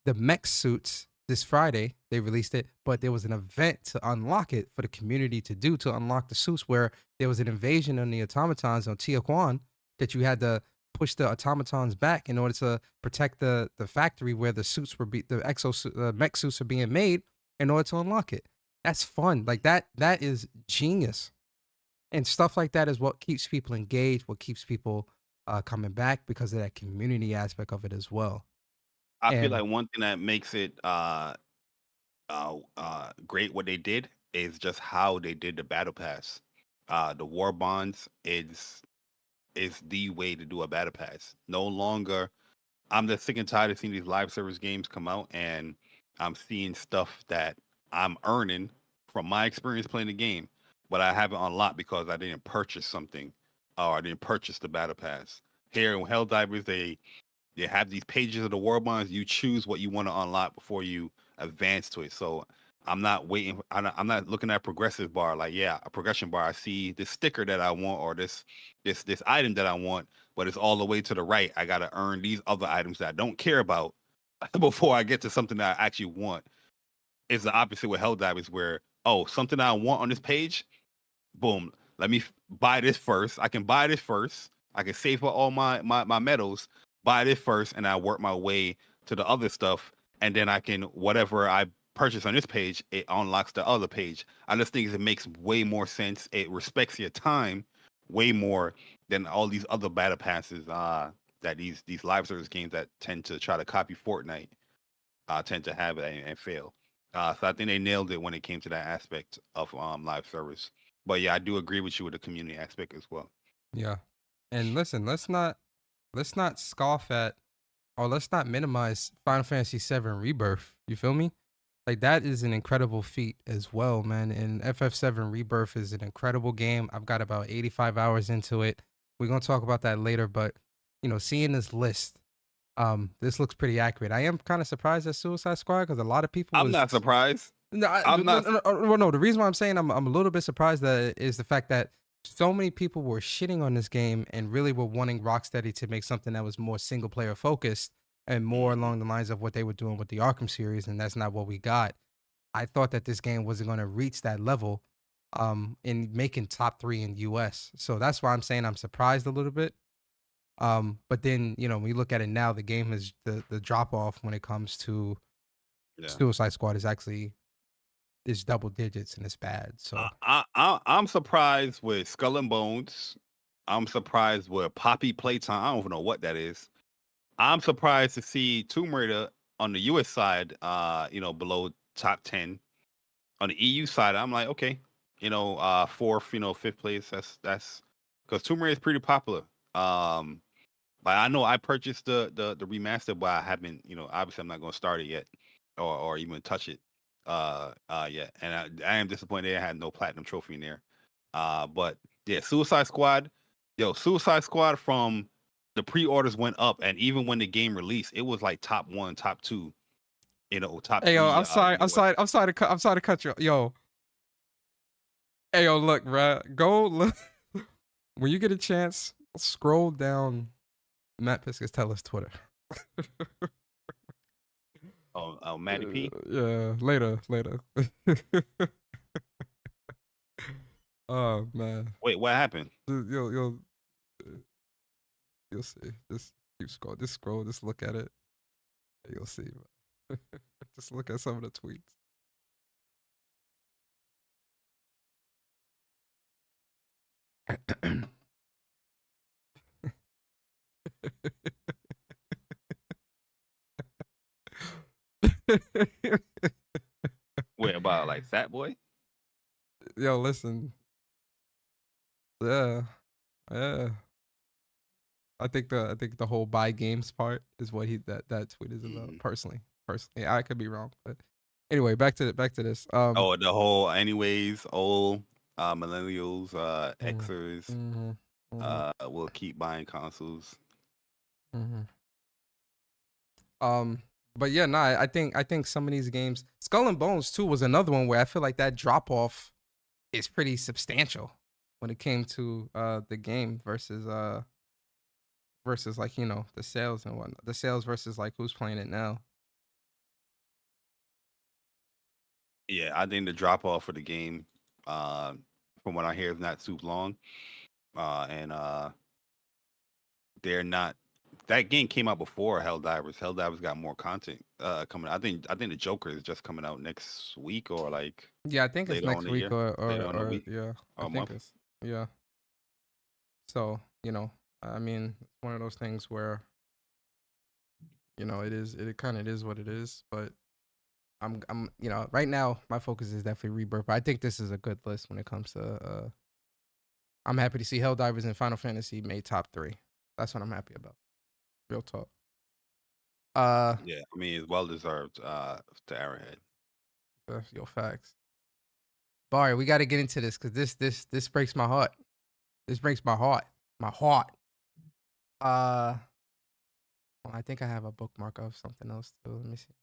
mech suits this Friday. They released it, but there was an event to unlock it for the community to unlock the suits, where there was an invasion on the automatons on Tiaquan that you had to push the automatons back in order to protect the factory where the suits were mech suits are being made in order to unlock it. That's fun. Like that is genius. And stuff like that is what keeps people engaged, what keeps people coming back, because of that community aspect of it as well. I feel like one thing that makes it great what they did is just how they did the battle pass. The war bonds is the way to do a battle pass. No longer, I'm just sick and tired of seeing these live service games come out, and I'm seeing stuff that I'm earning from my experience playing the game, but I haven't unlocked because I didn't purchase something, or I didn't purchase the battle pass. Here in Helldivers, they have these pages of the war bonds. You choose what you want to unlock before you advance to it. So I'm not waiting. I'm not looking at a progressive bar. Like, yeah, a progression bar. I see this sticker that I want, or this item that I want, but it's all the way to the right. I got to earn these other items that I don't care about before I get to something that I actually want. It's the opposite with Helldivers, where, oh, something I want on this page, boom, let me buy this first. I can buy this first. I can save for all my medals, buy this first, and I work my way to the other stuff, and then I can, whatever I purchase on this page, it unlocks the other page. I just think it makes way more sense. It respects your time way more than all these other battle passes that these live service games that tend to try to copy Fortnite tend to have and fail. So I think they nailed it when it came to that aspect of live service. But yeah, I do agree with you with the community aspect as well. Yeah. And listen, let's not scoff at, or let's not minimize Final Fantasy VII Rebirth. You feel me? Like, that is an incredible feat as well, man. And FF7 Rebirth is an incredible game. I've got about 85 hours into it. We're going to talk about that later, but seeing this list, this looks pretty accurate. I am kind of surprised at Suicide Squad, because a lot of people I'm not surprised. No, I'm not. No, the reason why I'm saying I'm a little bit surprised that is the fact that so many people were shitting on this game and really were wanting Rocksteady to make something that was more single player focused. and more along the lines of what they were doing with the Arkham series, and that's not what we got. I thought that this game wasn't going to reach that level in making top 3 in US. So that's why I'm saying I'm surprised a little bit. But then, when you look at it now, the game is the drop off when it comes to Suicide Squad is double digits and it's bad. So I'm surprised with Skull and Bones. I'm surprised with Poppy Playtime. I don't even know what that is. I'm surprised to see Tomb Raider on the US side, below top 10. On the EU side, I'm like, okay, fourth, fifth place. That's because Tomb Raider is pretty popular. But I know I purchased the remaster, but I haven't, obviously I'm not going to start it yet, or even touch it, yet. And I am disappointed I had no platinum trophy in there. But yeah, Suicide Squad, Suicide Squad from the pre-orders went up, and even when the game released, it was like top 1, top 2, top 3. Hey, yo, I'm sorry to cut you. Yo. Hey, yo, look, bro. Go look. When you get a chance, scroll down Matt Piscus Tell Us Twitter. Oh, Matty P? Yeah, later. Oh, man. Wait, what happened? You'll see. Just keep scroll. Just look at it. You'll see. Just look at some of the tweets. Wait, about like Fat Boy? Yo, listen. Yeah. I think the whole buy games part is what that tweet is about. Personally, I could be wrong, but anyway, back to this. The whole anyways, old millennials, Xers, will keep buying consoles. But yeah, I think some of these games, Skull and Bones too, was another one where I feel like that drop off is pretty substantial when it came to the game versus like the sales and whatnot. The sales versus like who's playing it now. Yeah, I think the drop off for the game, from what I hear, is not too long, and they're not. That game came out before Helldivers. Helldivers got more content coming. I think the Joker is just coming out next week, or like I think it's next week or yeah, or a month. Yeah. So I mean, it's one of those things where it kind of is what it is, but I'm right now my focus is definitely Rebirth. But I think this is a good list when it comes to I'm happy to see Helldivers and Final Fantasy made top 3. That's what I'm happy about. Real talk. Yeah, I mean, it's well deserved to Arrowhead. Yo, facts. Barry, we got to get into this because this breaks my heart. This breaks my heart. My heart. Well, I think I have a bookmark of something else too. Let me see.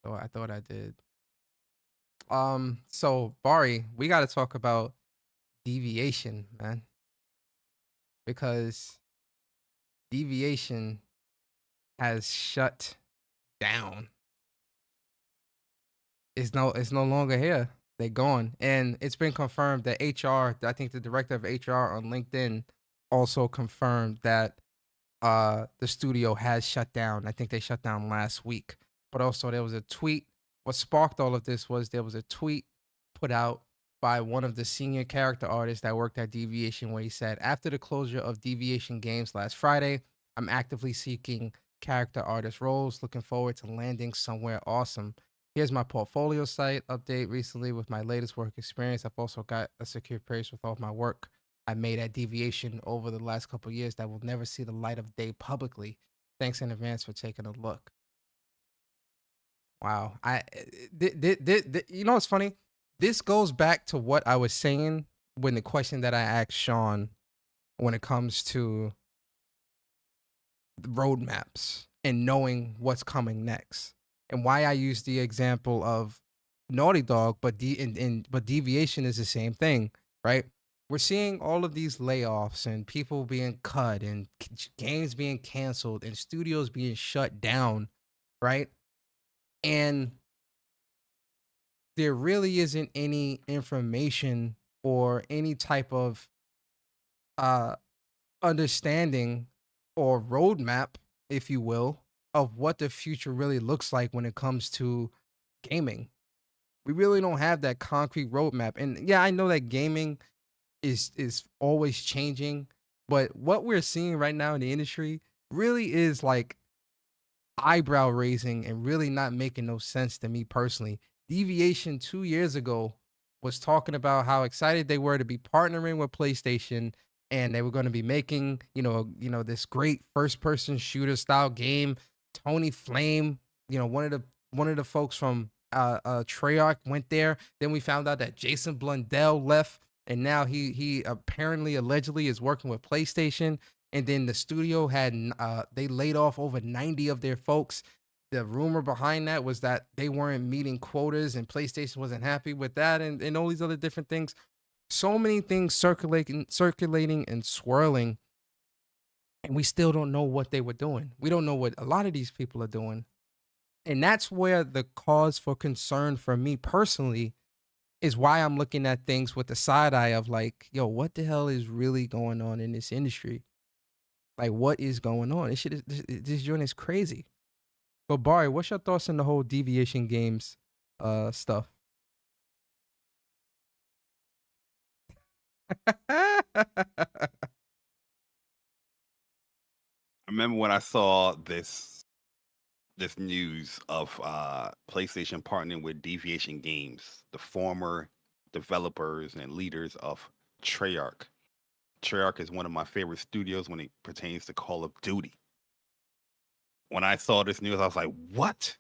Oh, I thought I did. So Barry, we got to talk about Deviation, man, because Deviation has shut down. It's no longer here. They're gone, and it's been confirmed that HR. I think the director of HR on LinkedIn also confirmed that the studio has shut down. I think they shut down last week. But also there was a tweet. What sparked all of this was there was a tweet put out by one of the senior character artists that worked at Deviation where he said, after the closure of Deviation Games last Friday, I'm actively seeking character artist roles, looking forward to landing somewhere awesome. Here's my portfolio site update recently with my latest work experience. I've also got a secure place with all of my work I made at Deviation over the last couple of years that will never see the light of day publicly. Thanks in advance for taking a look. Wow. You know what's funny? This goes back to what I was saying when the question that I asked Shawn when it comes to the roadmaps and knowing what's coming next, and why I use the example of Naughty Dog, but Deviation is the same thing, right? we're seeing all of these layoffs and people being cut and games being canceled and studios being shut down, right? And there really isn't any information or any type of uh understanding or roadmap, if you will, of what the future really looks like when it comes to gaming. We really don't have that concrete roadmap. And yeah, I know that gaming is always changing, but what we're seeing right now in the industry really is like eyebrow raising and really not making no sense to me personally. Deviation 2 years ago was talking about how excited they were to be partnering with PlayStation and they were going to be making, this great first person shooter style game. Tony Flame, one of the folks from Treyarch went there. Then we found out that Jason Blundell left and now he apparently allegedly is working with PlayStation, and then the studio had they laid off over 90 of their folks. The rumor behind that was that they weren't meeting quotas and PlayStation wasn't happy with that, and all these other different things. So many things circulating and swirling, and we still don't know what they were doing. We don't know what a lot of these people are doing. And that's where the cause for concern for me personally is why I'm looking at things with the side eye of like, yo, what the hell is really going on in this industry? Like, what is going on? This joint is crazy. But Barry, what's your thoughts on the whole Deviation Games stuff? I remember when I saw this news of PlayStation partnering with Deviation Games, the former developers and leaders of Treyarch. Treyarch is one of my favorite studios when it pertains to Call of Duty. When I saw this news, I was like, "What?"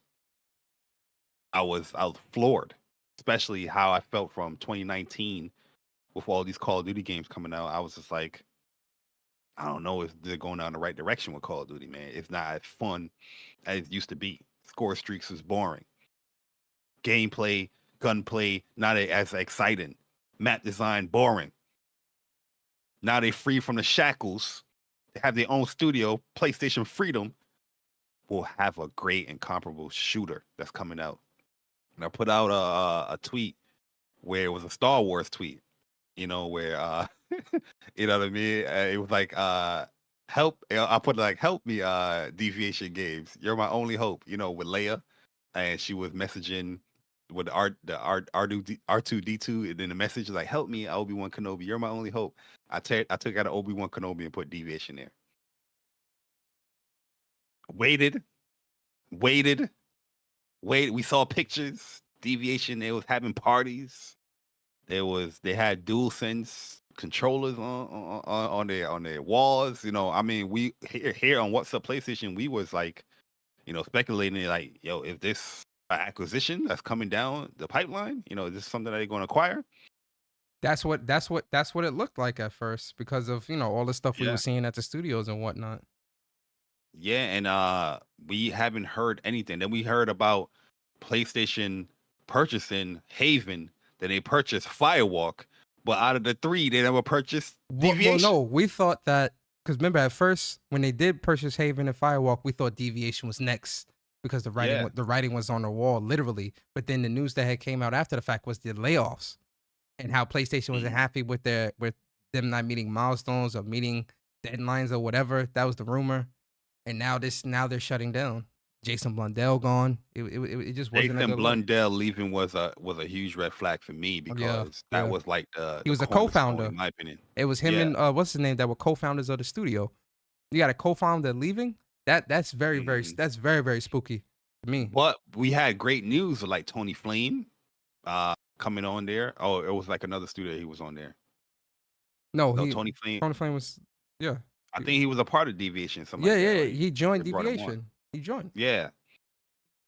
I was floored, especially how I felt from 2019 with all these Call of Duty games coming out. I was just like, I don't know if they're going down the right direction with Call of Duty, man. It's not as fun as it used to be. Score streaks is boring. Gameplay, gunplay, not as exciting. Map design, boring. Now they free from the shackles. They have their own studio. PlayStation Freedom will have a great and comparable shooter that's coming out. And I put out a tweet where it was a Star Wars tweet, where you know what I mean? It was like help. I put like help me, Deviation Games. You're my only hope. With Leia, and she was messaging with R2D2, and then the message is like, "Help me, Obi-Wan Kenobi. You're my only hope." I took out Obi-Wan Kenobi and put Deviation there. Waited, waited, waited. We saw pictures. Deviation. They was having parties. They had DualSense controllers on their walls. I mean, we here on What's Up PlayStation, we was like, speculating like, yo, if this acquisition that's coming down the pipeline, is this something that they're going to acquire? That's what it looked like at first because of all the stuff we were Yeah, seeing at the studios and whatnot. yeah, and we haven't heard anything. Then we heard about PlayStation purchasing Haven. Then they purchased Firewalk, but out of the three, they never purchased Well, Deviation. no, we thought that because remember at first when they did purchase Haven and Firewalk, we thought Deviation was next because Yeah. the writing was on the wall literally. But then the news that had came out after the fact was the layoffs and how PlayStation wasn't Mhm. happy with them not meeting milestones or meeting deadlines or whatever. That was the rumor. And now they're shutting down. Jason Blundell gone. It just wasn't a Jason good look. Blundell leaving was a huge red flag for me Yeah, because that yeah. was like He the was a cornerstone co-founder. in my opinion. It was him Yeah. and what's his name that were co-founders of the studio. You got a co-founder leaving. That's Mhm. very spooky to me. But we had great news with like Tony Flame coming on there. Oh, it was like another studio he was on there. No, No, Tony Flame. Tony Flame was yeah. I He- think he was a part of Deviation, something Yeah, like that, yeah, or yeah. He they joined brought him on. Deviation. He joined. Yeah.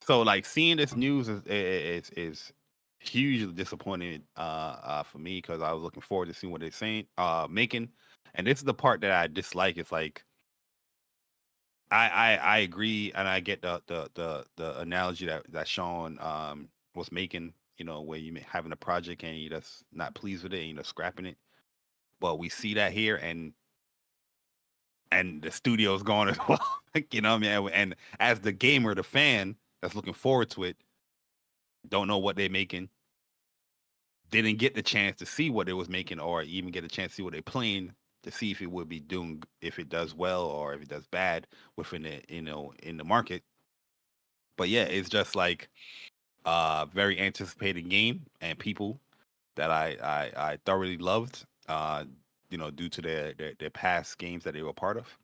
So like seeing this news is hugely disappointing for me because I was looking forward to seeing what they're saying making. And this is the part that I dislike. It's like I agree, and I get the analogy that Shawn was making. Where you having a project and you're just not pleased with it and you're scrapping it. But we see that here, and the studio's gone as well. You know what I mean? And as the gamer, the fan that's looking forward to it, don't know what they're making. Didn't get the chance to see what it was making, or even get a chance to see what they're playing, to see if it would be doing, if it does well or if it does bad within the, in the market. But yeah, it's just like very anticipated game, and people that I thoroughly loved, due to their past games that they were part of,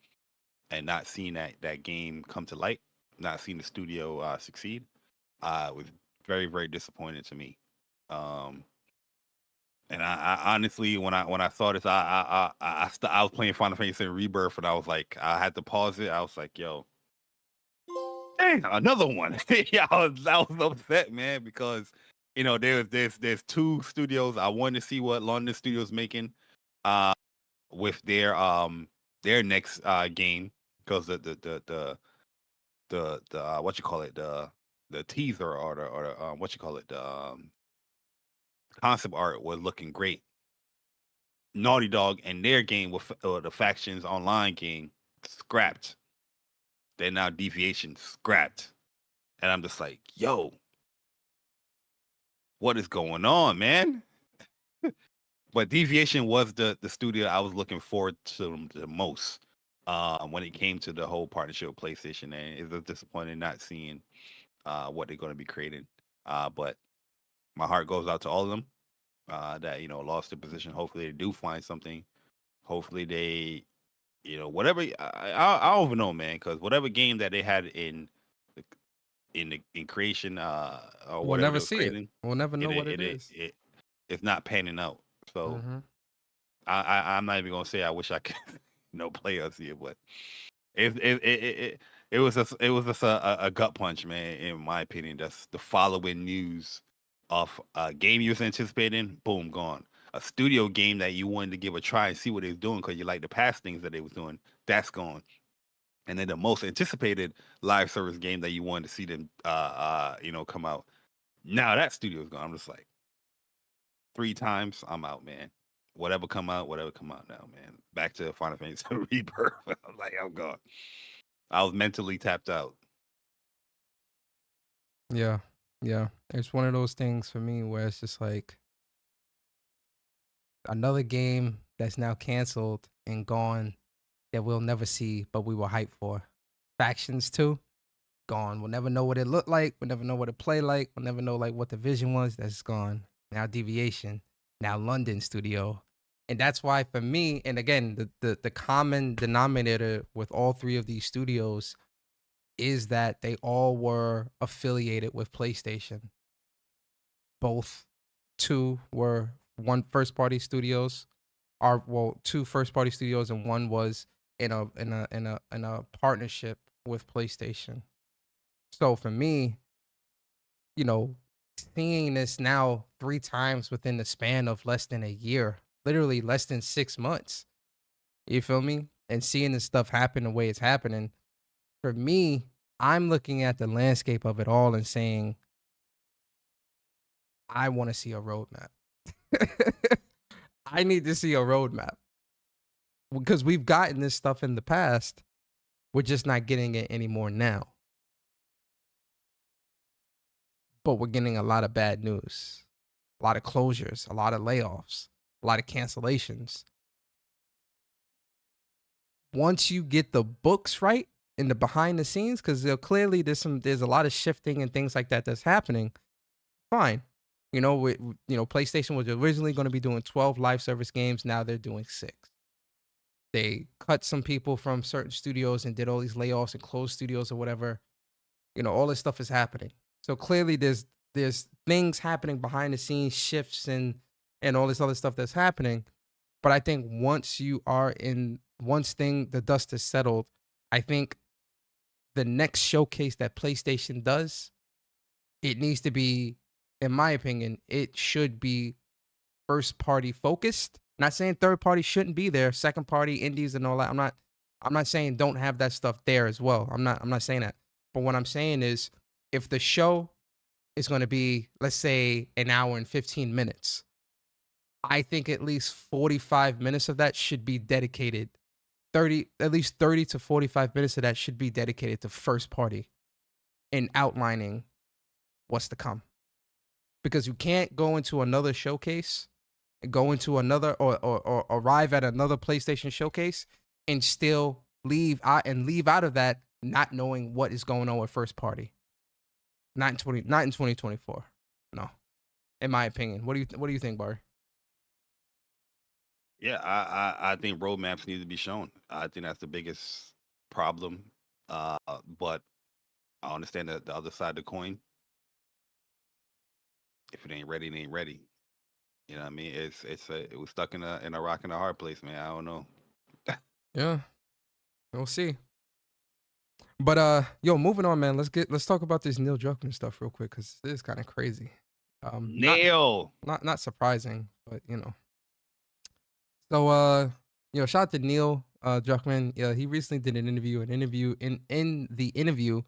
and not seeing that game come to light, not seeing the studio succeed, was very, very disappointing to me. And I honestly, when I saw this, I was playing Final Fantasy VII Rebirth, and I was like, I had to pause it. I was like, yo, dang, another one. Yeah, I was upset, man, because there's two studios. I wanted to see what London Studios making with their next game, because the what you call it, the teaser, or the what you call it, the concept art was looking great. Naughty Dog and their game with the Factions Online game scrapped. They're now Deviation scrapped, and I'm just like, yo, what is going on, man? But Deviation was the studio I was looking forward to the most when it came to the whole partnership with PlayStation, and it was disappointing not seeing what they're going to be creating. But my heart goes out to all of them that lost their position. Hopefully, they do find something. Hopefully, they whatever. I don't even know, man, because whatever game that they had in creation, or We'll whatever never they was see it. creating, We'll never know what it it it, is. it it's not panning out. So Mm-hmm. I'm not even gonna say I wish I could play us here, but it was just a gut punch, man, in my opinion. That's the following news of a game you was anticipating, boom, gone. A studio game that you wanted to give a try and see what they was doing because you like the past things that they was doing, that's gone. And then the most anticipated live service game that you wanted to see them come out, now that studio's gone. I'm just like, 3 times, I'm out, man. Whatever come out now, man. Back to Final Fantasy Rebirth. I'm like, I'm gone. I was mentally tapped out. Yeah. Yeah. It's one of those things for me where it's just like another game that's now canceled and gone that we'll never see, but we were hyped for. Factions 2, gone. We'll never know what it looked like. We'll never know what it played like. We'll never know like what the vision was. That's gone. Now Deviation. Now London Studio. And that's why for me, and again, the common denominator with all three of these studios is that they all were affiliated with PlayStation. Both two were one first party studios, are two first party studios, and one was in a partnership with PlayStation. So for me, seeing this now 3 times within the span of less than a year, literally less than 6 months, you feel me? And seeing this stuff happen the way it's happening, for me, I'm looking at the landscape of it all and saying, I want to see a roadmap. I need to see a roadmap because we've gotten this stuff in the past. We're just not getting it anymore now. But we're getting a lot of bad news, a lot of closures, a lot of layoffs, a lot of cancellations. Once you get the books right in the behind the scenes, because clearly there's a lot of shifting and things like that that's happening. Fine, PlayStation was originally going to be doing 12 live service games. Now they're doing 6. They cut some people from certain studios and did all these layoffs and closed studios or whatever. All this stuff is happening. So clearly there's things happening behind the scenes, shifts and all this other stuff that's happening. But I think once the dust is settled, I think the next showcase that PlayStation does, it needs to be, in my opinion, it should be first party focused. Not saying third party shouldn't be there, second party indies and all that. I'm not saying don't have that stuff there as well. I'm not saying that. But what I'm saying is, if the show is going to be, let's say, an hour and 15 minutes, I think at least 45 minutes of that should be dedicated. At least 30 to 45 minutes of that should be dedicated to first party and outlining what's to come. Because you can't go into another showcase, go into another or arrive at another PlayStation showcase and still leave out of that not knowing what is going on with first party. Not in 2024. No. In my opinion. What do you think, Barry? Yeah, I think roadmaps need to be shown. I think that's the biggest problem. But I understand the other side of the coin. If it ain't ready, it ain't ready. You know what I mean? It was stuck in a rock and a hard place, man. I don't know. Yeah. We'll see. But yo, moving on, man. Let's talk about this Neil Druckmann stuff real quick because it is kind of crazy. Not Nail. not surprising, but you know. So shout out to Neil Druckmann. Yeah, he recently did an interview. In the interview,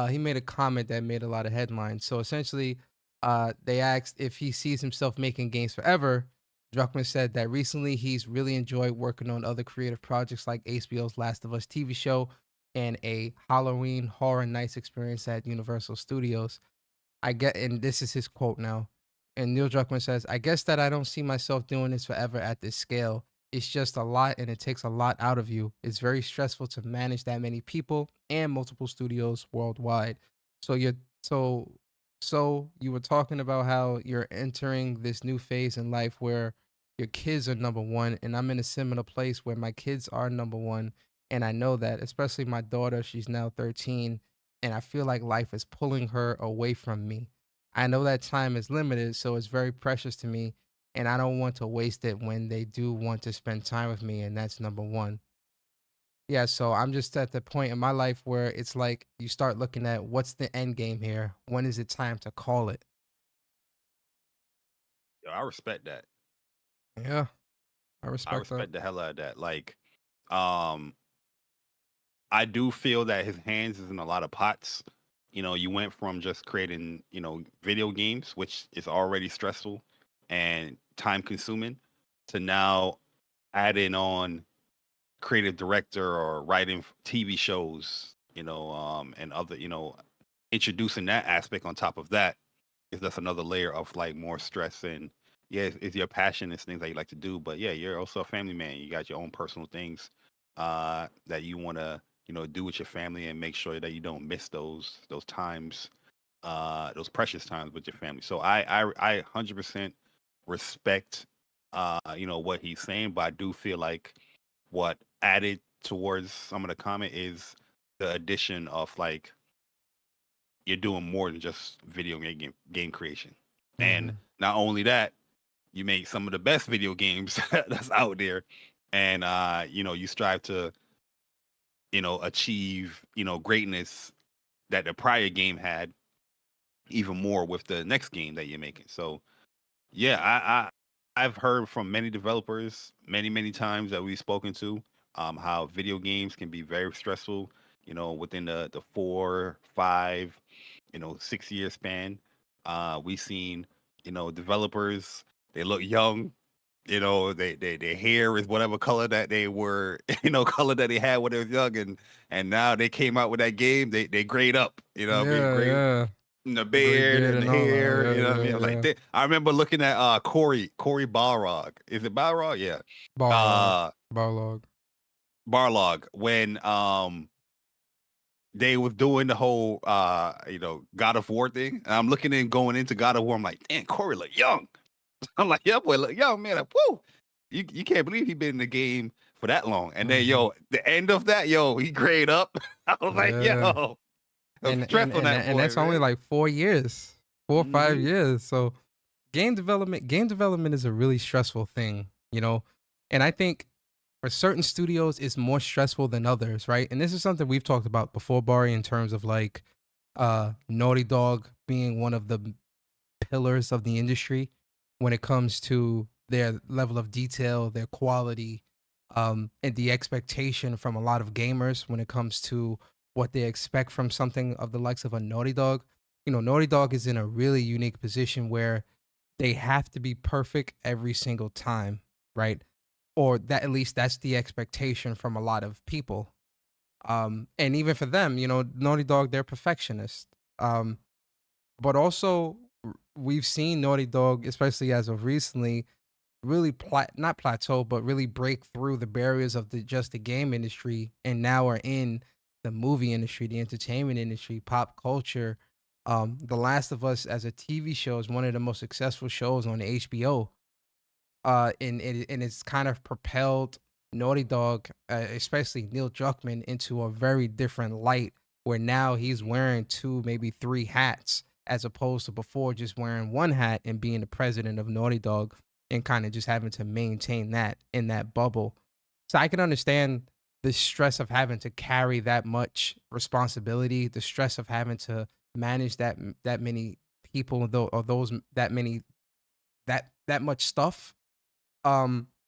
he made a comment that made a lot of headlines. So essentially, they asked if he sees himself making games forever. Druckmann said that recently he's really enjoyed working on other creative projects like HBO's Last of Us TV show and a Halloween Horror Nights experience at Universal Studios. And this is his quote now. And Neil Druckmann says, I guess that I don't see myself doing this forever at this scale. It's just a lot and it takes a lot out of you. It's very stressful to manage that many people and multiple studios worldwide. So so you were talking about how you're entering this new phase in life where your kids are number one, and I'm in a similar place where my kids are number one. And I know that, especially my daughter, she's now 13, and I feel like life is pulling her away from me. I know that time is limited, so it's very precious to me, and I don't want to waste it when they do want to spend time with me, and that's number one. Yeah, so I'm just at the point in my life where it's like you start looking at what's the end game here? When is it time to call it? Yo, I respect that. Yeah, I I respect that. respect the hell out of that. Like, um, I do feel that his hands is in a lot of pots. You know, you went from just creating, video games, which is already stressful and time consuming, to now adding on creative director or writing TV shows, and other, introducing that aspect on top of that is that's another layer of like more stress. And yeah, it's your passion, it's things that you like to do, but yeah, you're also a family man. You got your own personal things that you want to do with your family and make sure that you don't miss those times, those precious times with your family. So I 100% respect what he's saying, but I do feel like what added towards some of the comment is the addition of like you're doing more than just video game creation. And Mhm. not only that, you make some of the best video games that's out there, and you strive to achieve greatness that the prior game had, even more with the next game that you're making. So yeah, I've heard from many developers many times that we've spoken to, how video games can be very stressful, within the 4, 5, 6 year span. We've seen, developers, they look young, their hair is whatever color that they were, color that they had when they were young, and now they came out with that game, they grade up, what I mean? Yeah, Grade yeah. the Gray beard beard and the and all that. hair, Yeah, you know what I mean? yeah, I'm like, yeah. I remember looking at Corey Balrog. Is it Balrog? Yeah. Balrog. Uh Balrog. Barlog, when they was doing the whole God of War thing. And I'm looking in going into God of War. I'm like, damn, Corey look young. I'm like, yeah, boy, look young, man. Like, woo. You can't believe he been in the game for that long. And then Mhm. the end of that, he grayed up. I was like, Yeah. yo, the And stress and on and that and boy, that's only man. like 4 years. 4 or 5 Hmm. years. So game development is a really stressful thing, you know? And I think for certain studios it's more stressful than others, right? And this is something we've talked about before, Barry, in terms of like Naughty Dog being one of the pillars of the industry when it comes to their level of detail, their quality, and the expectation from a lot of gamers when it comes to what they expect from something of the likes of a Naughty Dog. You know, Naughty Dog is in a really unique position where they have to be perfect every single time, right? Or that at least that's the expectation from a lot of people. And even for them, Naughty Dog, they're perfectionists. Um, but also we've seen Naughty Dog, especially as of recently, really not plateau, but really break through the barriers of the game industry, and now are in the movie industry, the entertainment industry, pop culture. The Last of Us as a TV show is one of the most successful shows on HBO. And it's kind of propelled Naughty Dog, especially Neil Druckman, into a very different light, where now he's wearing two, maybe three hats, as opposed to before just wearing one hat and being the president of Naughty Dog, and kind of just having to maintain that in that bubble. So I can understand the stress of having to carry that much responsibility, the stress of having to manage that many people, though, or those that many that much stuff,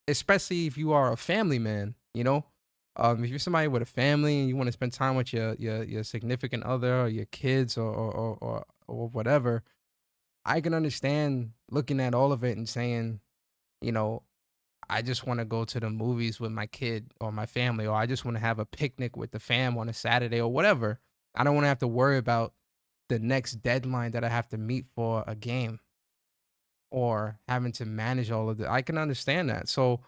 especially if you are a family man. If you're somebody with a family and you want to spend time with your significant other or your kids, or whatever, I can understand looking at all of it and saying, you know, I just want to go to the movies with my kid or my family, or I just want to have a picnic with the fam on a Saturday or whatever. I don't want to have to worry about the next deadline that I have to meet for a game, or having to manage all of the I can understand that. So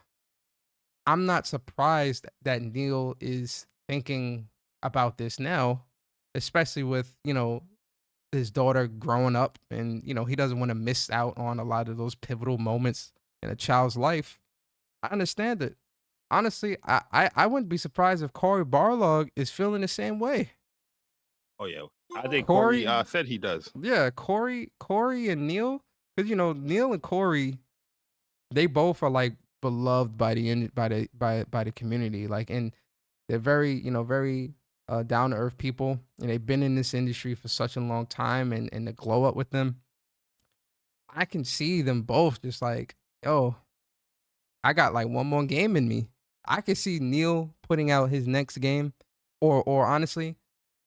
I'm not surprised that Neil is thinking about this now, especially with, his daughter growing up, and, he doesn't want to miss out on a lot of those pivotal moments in a child's life. I understand it. Honestly, I wouldn't be surprised if Corey Barlog is feeling the same way. Oh yeah, I think Corey Corey, said he does. yeah, Corey and Neil, because Neil and Corey, they both are like beloved by the community, like, and they're very, very down to earth people, and they've been in this industry for such a long time, and the glow up with them, I can see them both just like, yo, I got like one more game in me. I could see Neil putting out his next game, or honestly,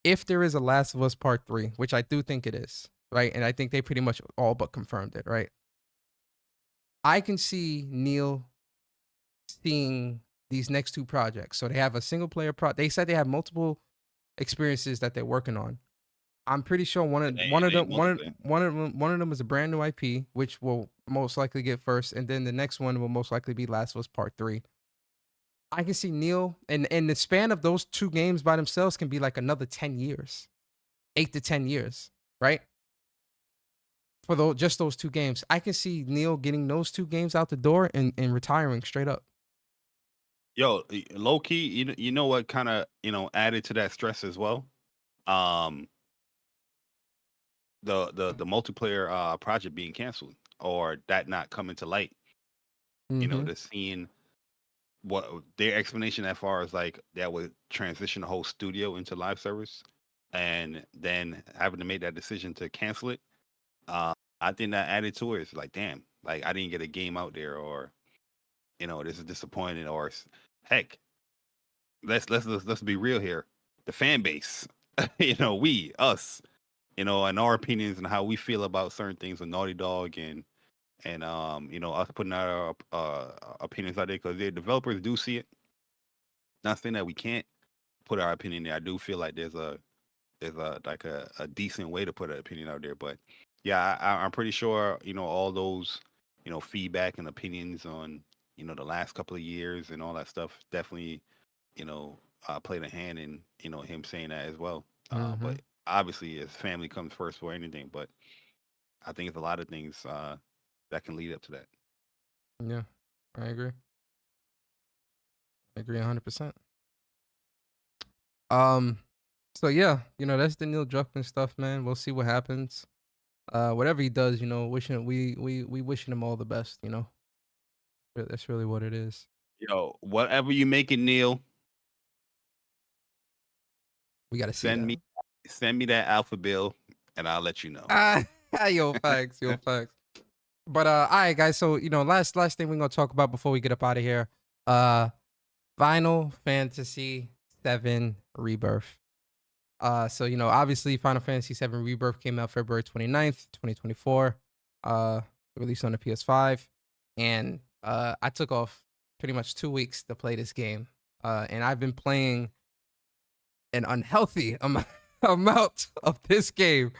if there is a Last of Us Part 3, which I do think it is, right? And I think they pretty much all but confirmed it, right? I can see Neil seeing these next two projects. So they have a single player they said they have multiple experiences that they're working on. I'm pretty sure And they multiplayer. one of them is a brand new IP, which will most likely get first, and then the next one will most likely be Last of Us Part 3. I can see Neil, and the span of those two games by themselves can be like another 10 years, 8 to 10 years, right? For just those two games. I can see Neil getting those two games out the door, and retiring straight up. Yo, low key, you know what kind of added to that stress as well. Um, the multiplayer project being canceled, or that not coming to light. Mm-hmm. The seeing what their explanation as far as like that would transition the whole studio into live service, and then having to make that decision to cancel it. I think that added to it. It's like, damn, like I didn't get a game out there, or this is disappointing, or heck, let's be real here. The fan base, we us, and our opinions and how we feel about certain things with Naughty Dog, and us putting our opinions out there, because the developers do see it. Not saying that we can't put our opinion there. I do feel like there's like a decent way to put an opinion out there. But yeah, I'm pretty sure all those feedback and opinions on the last couple of years and all that stuff definitely played a hand in him saying that as well. Mm-hmm. But obviously, his family comes first for anything. But I think it's a lot of things that can lead up to that. Yeah, I agree. I agree 100%. Um, so yeah, that's the Neil Druckmann stuff, man. We'll see what happens. Whatever he does, wishing we wishing him all the best. That's really what it is. Yo, whatever you make it, Neil, We got to see send that. me send me that alpha bill, and I'll let you know. Yo, facts, yo, facts. But all right, guys. So last thing we're gonna talk about before we get up out of here. Uh, Final Fantasy VII Rebirth. So obviously Final Fantasy VII Rebirth came out February 29th, 2024. released on the PS5, and I took off pretty much 2 weeks to play this game, and I've been playing an unhealthy amount of this game,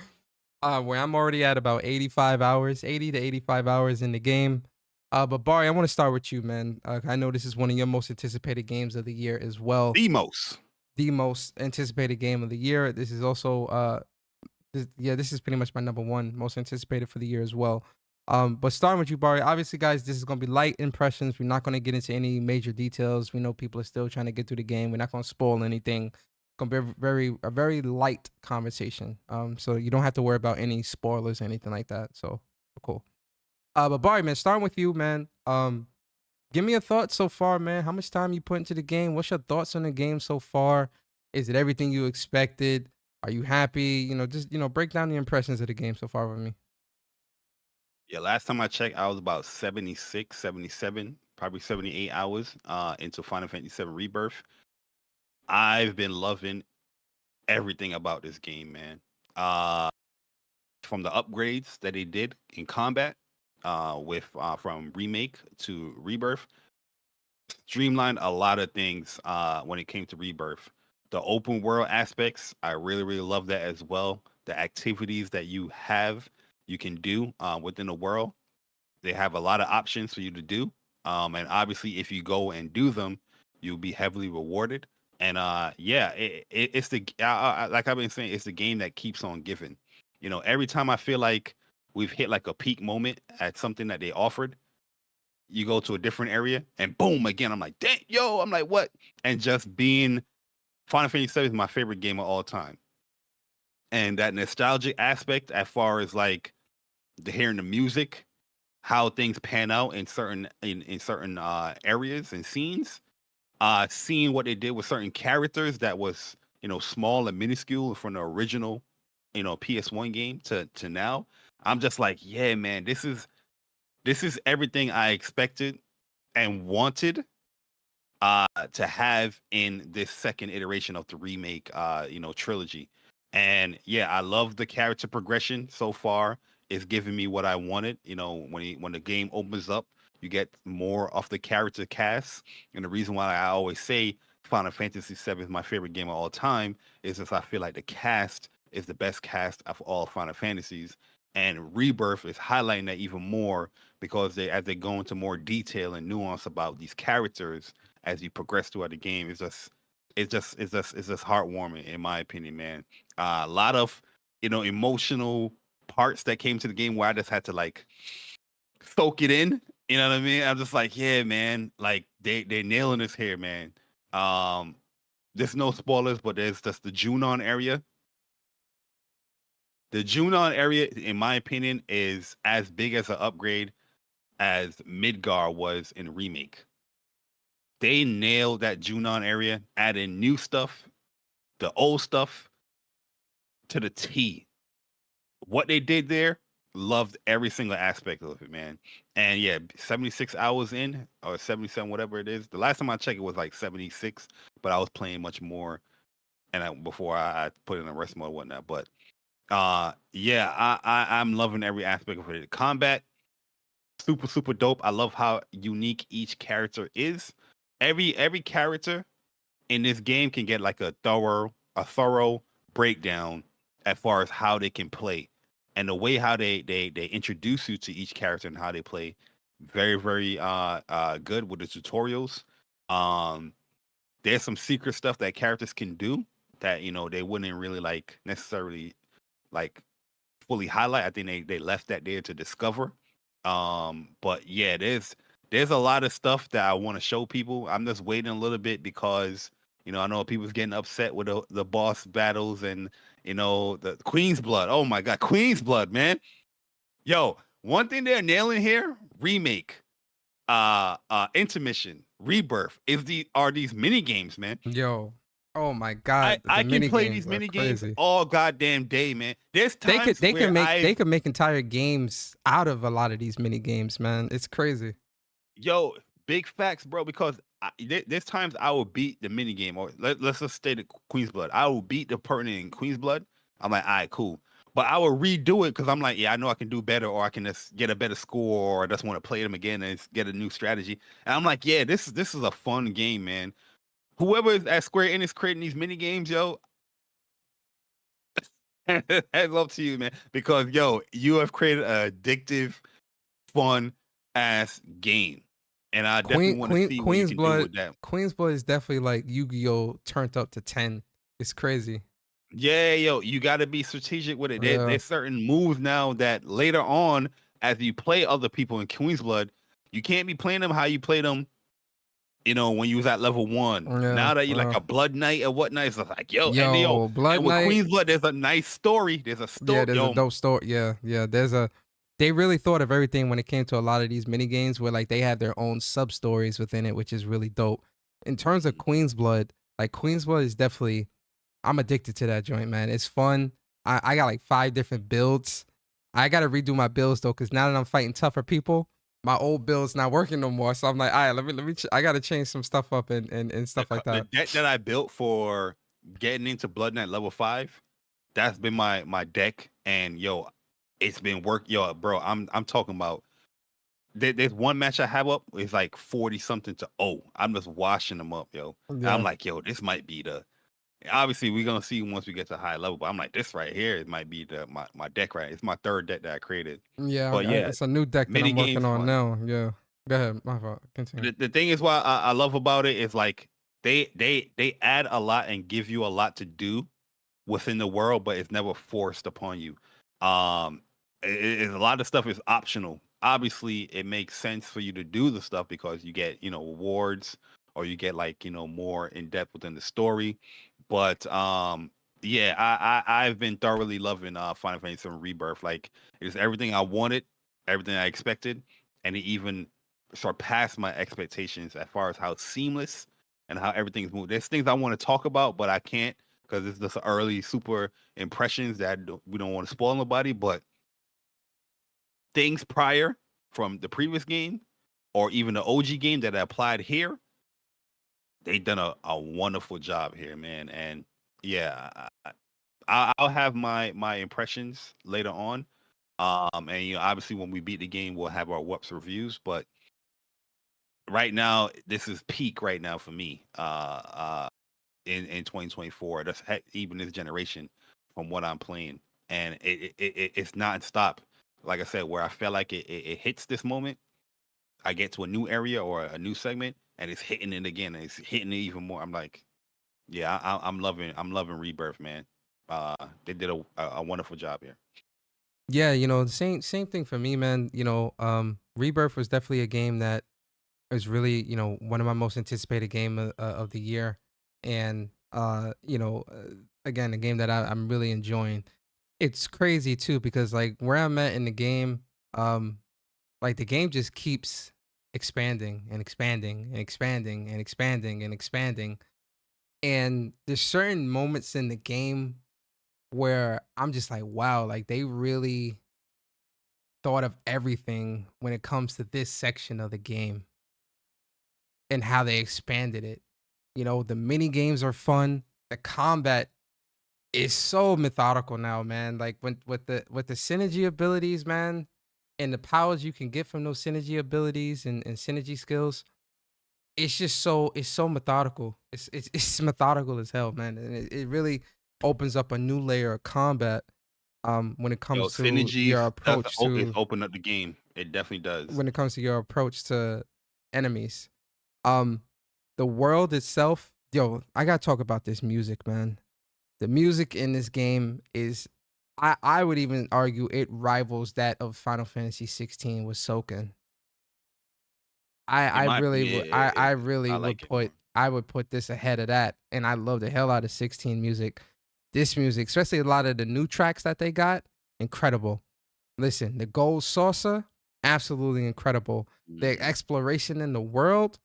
where I'm already at about 85 hours, 80 to 85 hours in the game. But Barry, I want to start with you, man. I know this is one of your most anticipated games of the year as well. The most anticipated game of the year. This is also this is pretty much my number one most anticipated for the year as well. But starting with you, Barry, obviously, guys, this is gonna be light impressions. We're not gonna get into any major details. We know people are still trying to get through the game. We're not gonna spoil anything. It's gonna be a very light conversation. So you don't have to worry about any spoilers or anything like that. So cool. But Barry, man, starting with you, man. Give me your thoughts so far, man. How much time you put into the game? What's your thoughts on the game so far? Is it everything you expected? Are you happy? Just break down the impressions of the game so far with me. Yeah, last time I checked, I was about 76, 77, probably 78 hours into Final Fantasy VII Rebirth. I've been loving everything about this game, man. From the upgrades that they did in combat, with from remake to rebirth, streamlined a lot of things when it came to rebirth. The open world aspects, I really, really love that as well. The activities that you can do within the world, they have a lot of options for you to do. And obviously, if you go and do them, you'll be heavily rewarded. And yeah, it's the like I've been saying, it's the game that keeps on giving. Every time I feel like we've hit like a peak moment at something that they offered, you go to a different area and boom again. I'm like, dang, yo, I'm like, what? And just being Final Fantasy VII is my favorite game of all time. And that nostalgic aspect, as far as like hearing the music, how things pan out in certain areas and scenes, seeing what they did with certain characters that was small and minuscule from the original PS1 game to now. I'm just like, yeah, man, this is everything I expected and wanted to have in this second iteration of the remake trilogy. And yeah, I love the character progression so far. It's giving me what I wanted. When the game opens up, you get more of the character cast. And the reason why I always say Final Fantasy VII is my favorite game of all time is just I feel like the cast is the best cast of all Final Fantasies. And Rebirth is highlighting that even more because as they go into more detail and nuance about these characters as you progress throughout the game, it's just heartwarming in my opinion, man. A lot of emotional parts that came to the game where I just had to like soak it in. You know what I mean? I'm just like, yeah, man. Like they're nailing this here, man. Um, there's no spoilers, but there's just the Junon area. The Junon area, in my opinion, is as big as an upgrade as Midgar was in remake. They nailed that Junon area, adding new stuff, the old stuff to the T. What they did there, loved every single aspect of it, man. And yeah, 76 hours in or 77, whatever it is. The last time I checked, it was like 76, but I was playing much more and before I put in a rest mode and whatnot. But yeah, I'm loving every aspect of it. Combat, super, super dope. I love how unique each character is. Every character in this game can get like a thorough breakdown as far as how they can play and the way how they introduce you to each character and how they play. Very, very good with the tutorials. um there's some secret stuff that characters can do that they wouldn't really like necessarily like fully highlight. I think they left that there to discover. But yeah, there's a lot of stuff that I want to show people. I'm just waiting a little bit because I know people's getting upset with the boss battles and the Queen's Blood. Oh my God, Queen's Blood, man. Yo, one thing they're nailing here: remake, intermission, rebirth are these mini games, man. Yo, oh my I God, the I can mini play games these are mini games crazy. all goddamn day, man. There's They could times they where could make they could make entire games out of a lot of these mini games, man. It's crazy. yo, big facts, bro. Because there's times I will beat the mini game, or let's just stay the Queen's Blood. I will beat the partner in Queen's Blood. I'm like, all right, cool. But I will redo it because I'm like, yeah, I know I can do better, or I can just get a better score, or I just want to play them again and get a new strategy. And I'm like, yeah, this is a fun game, man. Whoever is at Square Enix creating these mini games, yo, I love to you, man, because yo, you have created an addictive, fun ass game, and I definitely want to see what you Queen's can do Blood. with that. Queen's Blood is definitely like Yu-Gi-Oh turned up to 10. It's crazy. Yeah, yo, you got to be strategic with it. Yeah. There's certain moves now that later on, as you play other people in Queen's Blood, you can't be playing them how you play them, when you was at level 1. Yeah. Now that you're like a Blood Knight or whatnot, it's like, Yo, Blood and with Knight. Queen's Blood, there's a nice story. There's a Yeah, story, there's a dope story. Yeah, yeah. They really thought of everything when it came to a lot of these mini games where like they have their own sub stories within it, which is really dope. In terms of Queen's Blood, like Queen's Blood is definitely, I'm addicted to that joint, man. It's fun. I got like 5 different builds. I gotta redo my builds though, because now that I'm fighting tougher people, my old build's not working no more. So I'm like, all right, let me. I gotta change some stuff up and stuff like the that. deck that I built for getting into Blood Knight level 5, that's been my deck, and yo, it's been yo, bro. I'm talking about. There's one match I have up. It's like 40 something to 0. I'm just washing them up, yo. And I'm Yeah, like, yo, this might be the. Obviously, we're gonna see once we get to high level, but I'm like, this right here, it might be my deck, right? It's my 3rd deck that I created. yeah. But yeah, It's a new deck that mini I'm working games on fun. now. Yeah. Go ahead. My fault. Continue. The thing is, why I love about it is like they add a lot and give you a lot to do within the world, but it's never forced upon you. Um, a lot of stuff is optional. Obviously, it makes sense for you to do the stuff because you get rewards, or you get like more in depth within the story. But yeah, I've been thoroughly loving Final Fantasy VII Rebirth. Like, it's everything I wanted, everything I expected, and it even surpassed my expectations as far as how seamless and how everything's moved. There's things I want to talk about, but I can't because it's just early super impressions that we don't want to spoil nobody. But things prior from the previous game, or even the OG game that I applied here, they done a wonderful job here, man. And yeah, I'll have my impressions later on. And obviously when we beat the game, we'll have our WUPs reviews. But right now, this is peak right now for me. In 2024, that's even this generation from what I'm playing, and it's not stop. Like I said, where I feel like it hits this moment, I get to a new area or a new segment, and it's hitting it again, and it's hitting it even more. I'm like, yeah, I'm loving Rebirth, man. They did a wonderful job here. Yeah, the same thing for me, man. Rebirth was definitely a game that is really, one of my most anticipated game of the year, and again, a game that I'm really enjoying. It's crazy too because like where I'm at in the game, um, like the game just keeps expanding and expanding and expanding and expanding and expanding, and there's certain moments in the game where I'm just like, wow, like they really thought of everything when it comes to this section of the game and how they expanded it. The mini games are fun. The combat is so methodical now, man. Like when with the synergy abilities, man, and the powers you can get from those synergy abilities and synergy skills, it's so methodical. It's methodical as hell, man. And it really opens up a new layer of combat when it Yo, comes to synergies your does approach it's to open up the game. It definitely does. enemies. Um, the world itself, yo, I gotta talk about this music, man. The music in this game is, I would even argue it rivals that of Final Fantasy 16 with Soken. In I my really opinion, would, I really I would like it more. put this ahead of that, and I love the hell out of 16 music. This music, especially a lot of the new tracks that they got, incredible. Listen, the gold saucer, absolutely incredible. The Mhm. exploration in the world,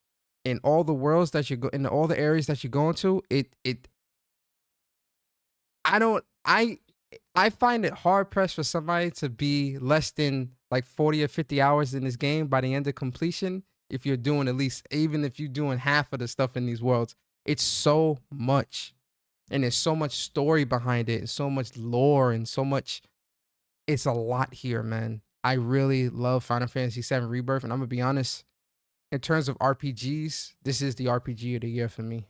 in all the worlds that you go, in all the areas that you go into, it I don't I find it hard pressed for somebody to be less than like 40 or 50 hours in this game by the end of completion. If you're doing at least, even if you're doing half of the stuff in these worlds, it's so much. And there's so much story behind it, and so much lore, and so much it's a lot here, man. I really love Final Fantasy VII Rebirth, and I'm gonna be honest. In terms of RPGs, this is the RPG of the year for me.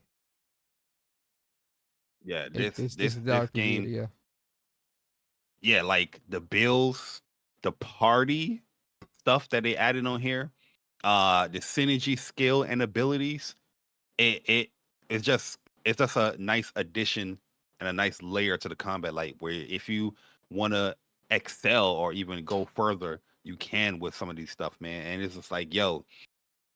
Yeah, It, this this this is the this RPG of game, the year. yeah, like the builds, the party stuff that they added on here, the synergy skill and abilities, it it it's just a nice addition and a nice layer to the combat. Like where if you want to excel or even go further, you can with some of these stuff, man. And it's just like, yo,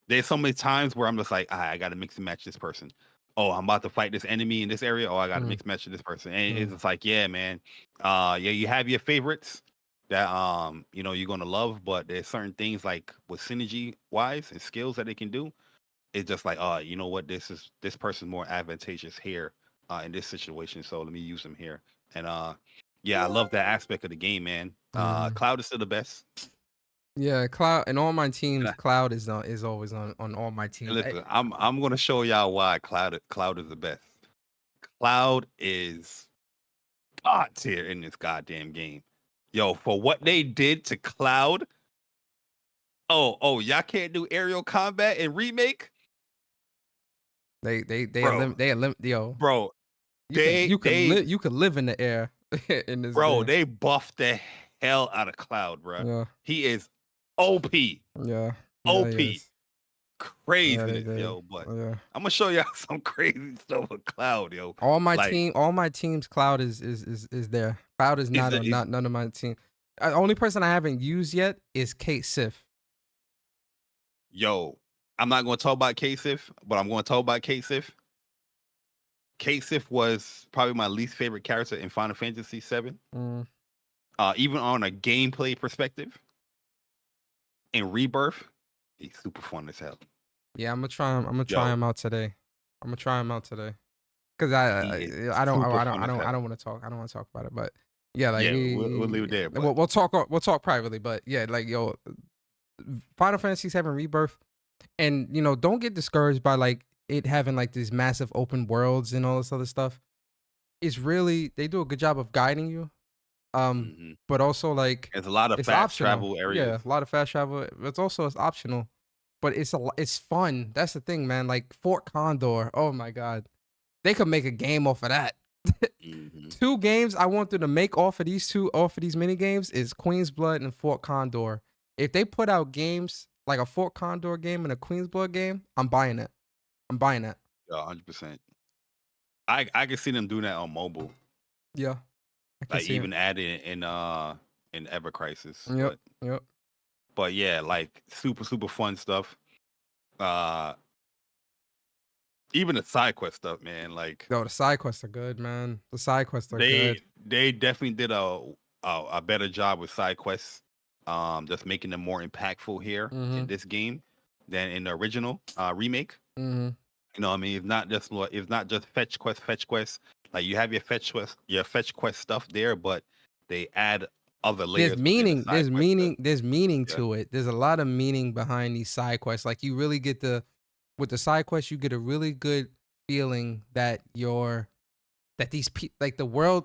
there's so many times where I'm just like, I got to mix and match this person. Oh, I'm about to fight this enemy in this area. Oh, I got to Mm, mix and match this person. And it's mm, just like, yeah, man. Yeah, you have your favorites that you're gonna love, but there's certain things like with synergy wise and skills that they can do. It's just like, you know what, this person's more advantageous here in this situation. So let me use them here. And yeah, I love that aspect of the game, man. mm. Cloud is still the best. Yeah, Cloud and all my teams, And Cloud is always on all my And teams. listen, I'm gonna show y'all why Cloud is the best. Cloud is God tier in this goddamn game. Yo, for what they did to Cloud. Y'all can't do aerial combat in remake, bro, Yo, bro. They they you could live in the air in this bro, game. they buffed the hell out of Cloud, bro. Yeah, He is OP, yeah, yeah, OP, yes. Yeah, they craziness, did. yo. But Yeah. I'm gonna show y'all some crazy stuff with Cloud, yo. Like, All my teams, Cloud is there. Cloud is is not the on is none of my team. Only person I haven't used yet is Kate Sif. Yo, I'm not going to talk about Kasif, but I'm going to talk about Kasif. Kasif was probably my least favorite character in Final Fantasy VII. Mm. Even on a gameplay perspective, in Rebirth, he's super fun as hell. Yeah, I'm gonna try him. I'm gonna try Yo, him out today. I'm gonna try him out today. Cause he is super I don't fun as hell. want to talk. I don't want to talk about it. But yeah, like Yeah, we'll leave it there. But we'll talk privately. But yeah, like yo, Final Fantasy VII Rebirth, and don't get discouraged by like it having like these massive open worlds and all this other stuff. It's really they do a good job of guiding you. mhm. But also like There's a lot of it's fast optional. travel areas. Yeah, a lot of fast travel. It's also it's optional, but it's fun. That's the thing, man. Like Fort Condor. Oh my god, they could make a game off of that. Hmm. 2 games I want them to make off of these mini games is Queen's Blood and Fort Condor. If they put out games like a Fort Condor game and a Queen's Blood game, I'm buying it. I'm buying that. Yeah, 100%. I can see them doing that on mobile, Yeah, I can like see it. even adding in Ever Crisis, Yep, but. yep. But yeah, like super fun stuff. Uh Even the side quest stuff, man. Like Yo, the side quests are good, man. The side quests are they good. they definitely did a better job with side quests, just making them more impactful here Mm-hmm. in this game than in the original remake. Mm-hmm. You know what I mean? It's not just fetch quest. Like you have your fetch quest stuff there, but they add other layers within the side quest stuff. There's meaning Yeah. to it. There's a lot of meaning behind these side quests. Like you really get with the side quests, you get a really good feeling that these people like the world.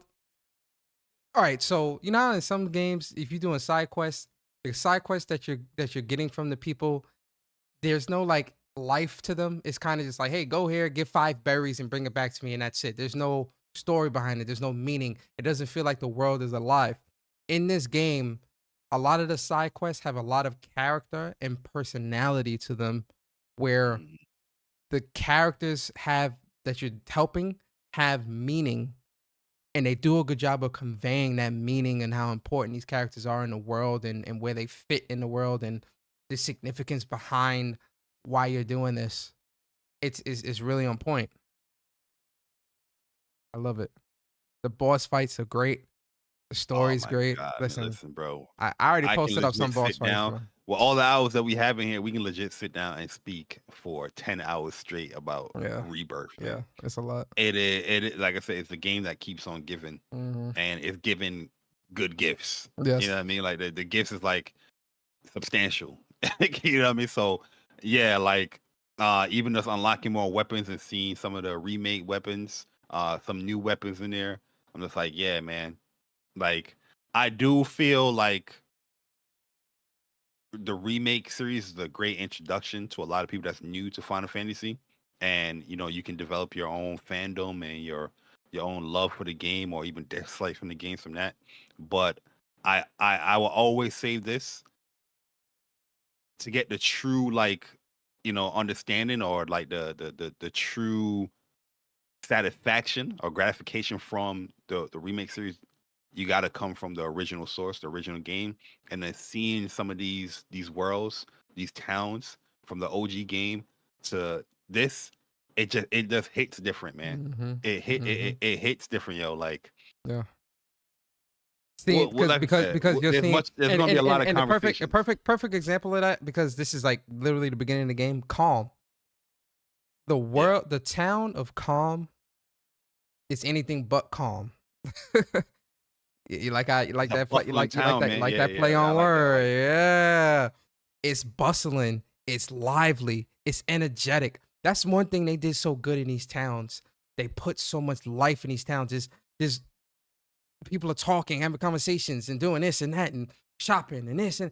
All right, so you know how in some games, if you're doing side quests, the side quests that you're getting from the people, there's no like life to them. It's kind of just like, hey, go here, get 5 berries and bring it back to me, and that's it. There's no story behind it. There's no meaning. It doesn't feel like the world is alive. In this game, a lot of the side quests have a lot of character and personality to them, where Mhm. the characters have that you're helping have meaning, and they do a good job of conveying that meaning and how important these characters are in the world, and where they fit in the world, and the significance behind why you're doing this. It's really on point. I love it. The boss fights are great. The Oh story's my great. god, man! Listen, Listen, bro. I already I can posted up some legit boss sit fights, down man. with all the hours that we have in here. We can legit sit down and speak for 10 hours straight about Yeah, Rebirth, man. yeah, it's a lot. Like I said, it's a game that keeps on giving, Hmm. and it's giving good gifts. You know Yes. what I mean? Like the gifts is like substantial. You know what I mean? So yeah, like even just unlocking more weapons and seeing some of the remake weapons, some new weapons in there. I'm just like, yeah, man. Like I do feel like the remake series is a great introduction to a lot of people that's new to Final Fantasy, and you can develop your own fandom and your own love for the game, or even dislike from the game from that. But I will always say this to get the true understanding, or like the true satisfaction or gratification from the remake series. You got to come from the original source, the original game, and then seeing some of these worlds, these towns from the OG game to this, it just hits different, man. Mm-hmm. It hits different, yo. Like, Yeah. See, what because like I because said, because you're seeing, there's gonna be a lot of and the perfect conversations. perfect example of that, because this is like literally the beginning of the game. Calm. Yeah, The town of Calm is anything but calm. You like it's a that play, bustling town, man. Yeah, that play yeah, I on like that. I word. like that. Yeah, it's bustling, it's lively, it's energetic. That's one thing they did so good in these towns. They put so much life in these towns. There's people are talking, having conversations, and doing this and that, and shopping and this and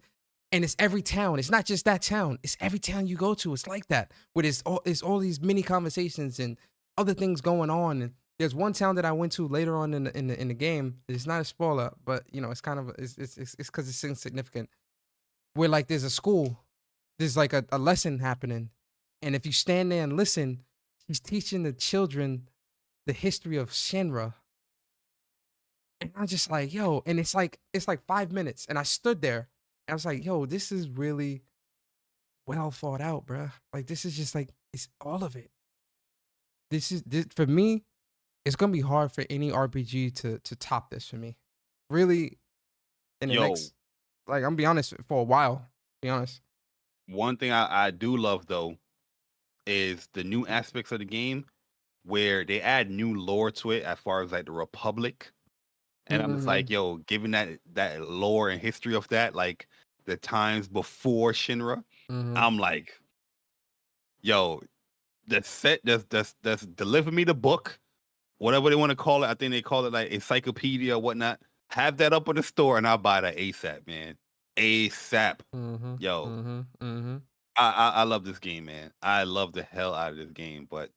it's every town. It's not just that town. It's every town you go to. It's like that, where there's all these mini conversations and other things going on. And there's one town that I went to later on in the game. It's not a spoiler, but it's kind of it's because it's insignificant. Where like there's a school, there's like a lesson happening, and if you stand there and listen, he's teaching the children the history of Shinra. And I'm just like, yo, and it's like 5 minutes. And I stood there and I was like, yo, this is really well thought out, bruh. Like this is just like it's all of it. This for me, it's gonna be hard for any RPG to top this for me. Really, in the Yo, next, like I'm gonna be honest, for a while. Be honest. one thing I do love though is the new aspects of the game where they add new lore to it as far as like the Republic. And I'm just Mm-hmm. like, yo, given that lore and history of that, like the times before Shinra, Mm-hmm. I'm like, yo, that's deliver me the book, whatever they want to call it. I think they call it like encyclopedia or whatnot. Have that up in the store and I'll buy that ASAP, man. ASAP. Mm-hmm. Yo, Mm-hmm. Mm-hmm. I love this game, man. I love the hell out of this game, but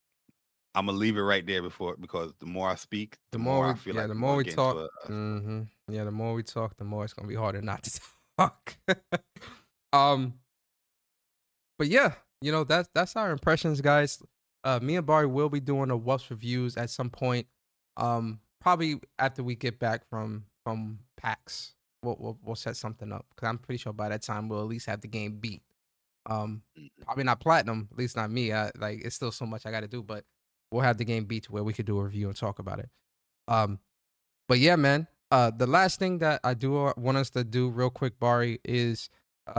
I'm gonna leave it right there because the more I speak, the more I feel like The we're more gonna we get into talk, a mm-hmm. Yeah, the more we talk, the more it's gonna be harder not to talk. um, but yeah, that's our impressions, guys. Me and Barry will be doing a WUPs reviews at some point. Probably after we get back from PAX. We'll set something up because I'm pretty sure by that time we'll at least have the game beat. Probably not platinum, at least not me. Like it's still so much I got to do, but we'll have the game beat to where we could do a review and talk about it. Um, but yeah, man. The last thing that I do want us to do real quick, Bari, is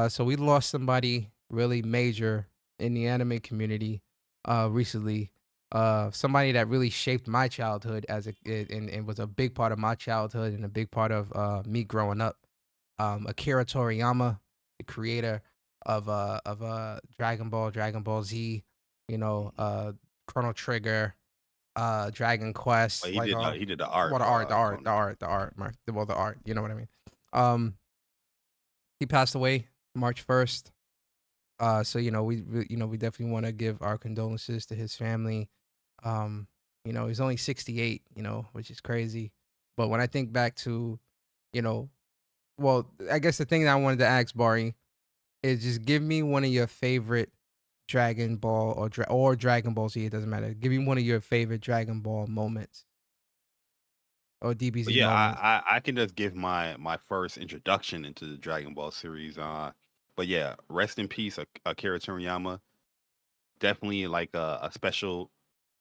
so we lost somebody really major in the anime community recently. Somebody that really shaped my childhood and was a big part of my childhood and a big part of me growing up. Akira Toriyama, the creator of Dragon Ball, Dragon Ball Z, Chrono Trigger, Dragon but Quest, like he did the art well, the for art, the art, Chrono the art, the art, well, the art. You know what I mean? Um, he passed away March 1st. So we definitely want to give our condolences to his family. Um, he's only 68. Which is crazy. But when I think back to, you know, well, I guess the thing that I wanted to ask Barry is just give me one of your favorite Dragon Ball or Dragon Ball Z. It doesn't matter. Give me one of your favorite Dragon Ball moments or But DBZ yeah, moments. I can just give my first introduction into the Dragon Ball series. But yeah, rest in peace, Akira Toriyama. Definitely like a special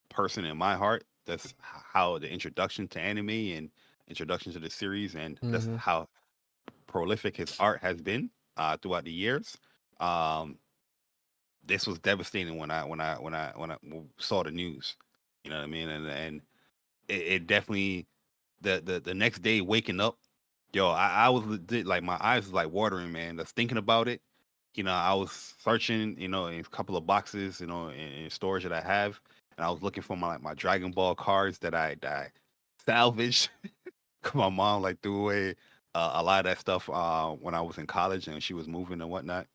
person in my heart. That's how the introduction to anime and introduction to the series, and that's Mm-hmm. how prolific his art has been throughout the years. Um, this was devastating when I saw the news. You know what I mean? And it definitely the next day waking up, yo, I was legit like my eyes was like watering, man. Just thinking about it. I was searching, in a couple of boxes, in storage that I have, and I was looking for my Dragon Ball cards that I salvaged. 'Cause my mom like threw away a lot of that stuff when I was in college and she was moving and whatnot.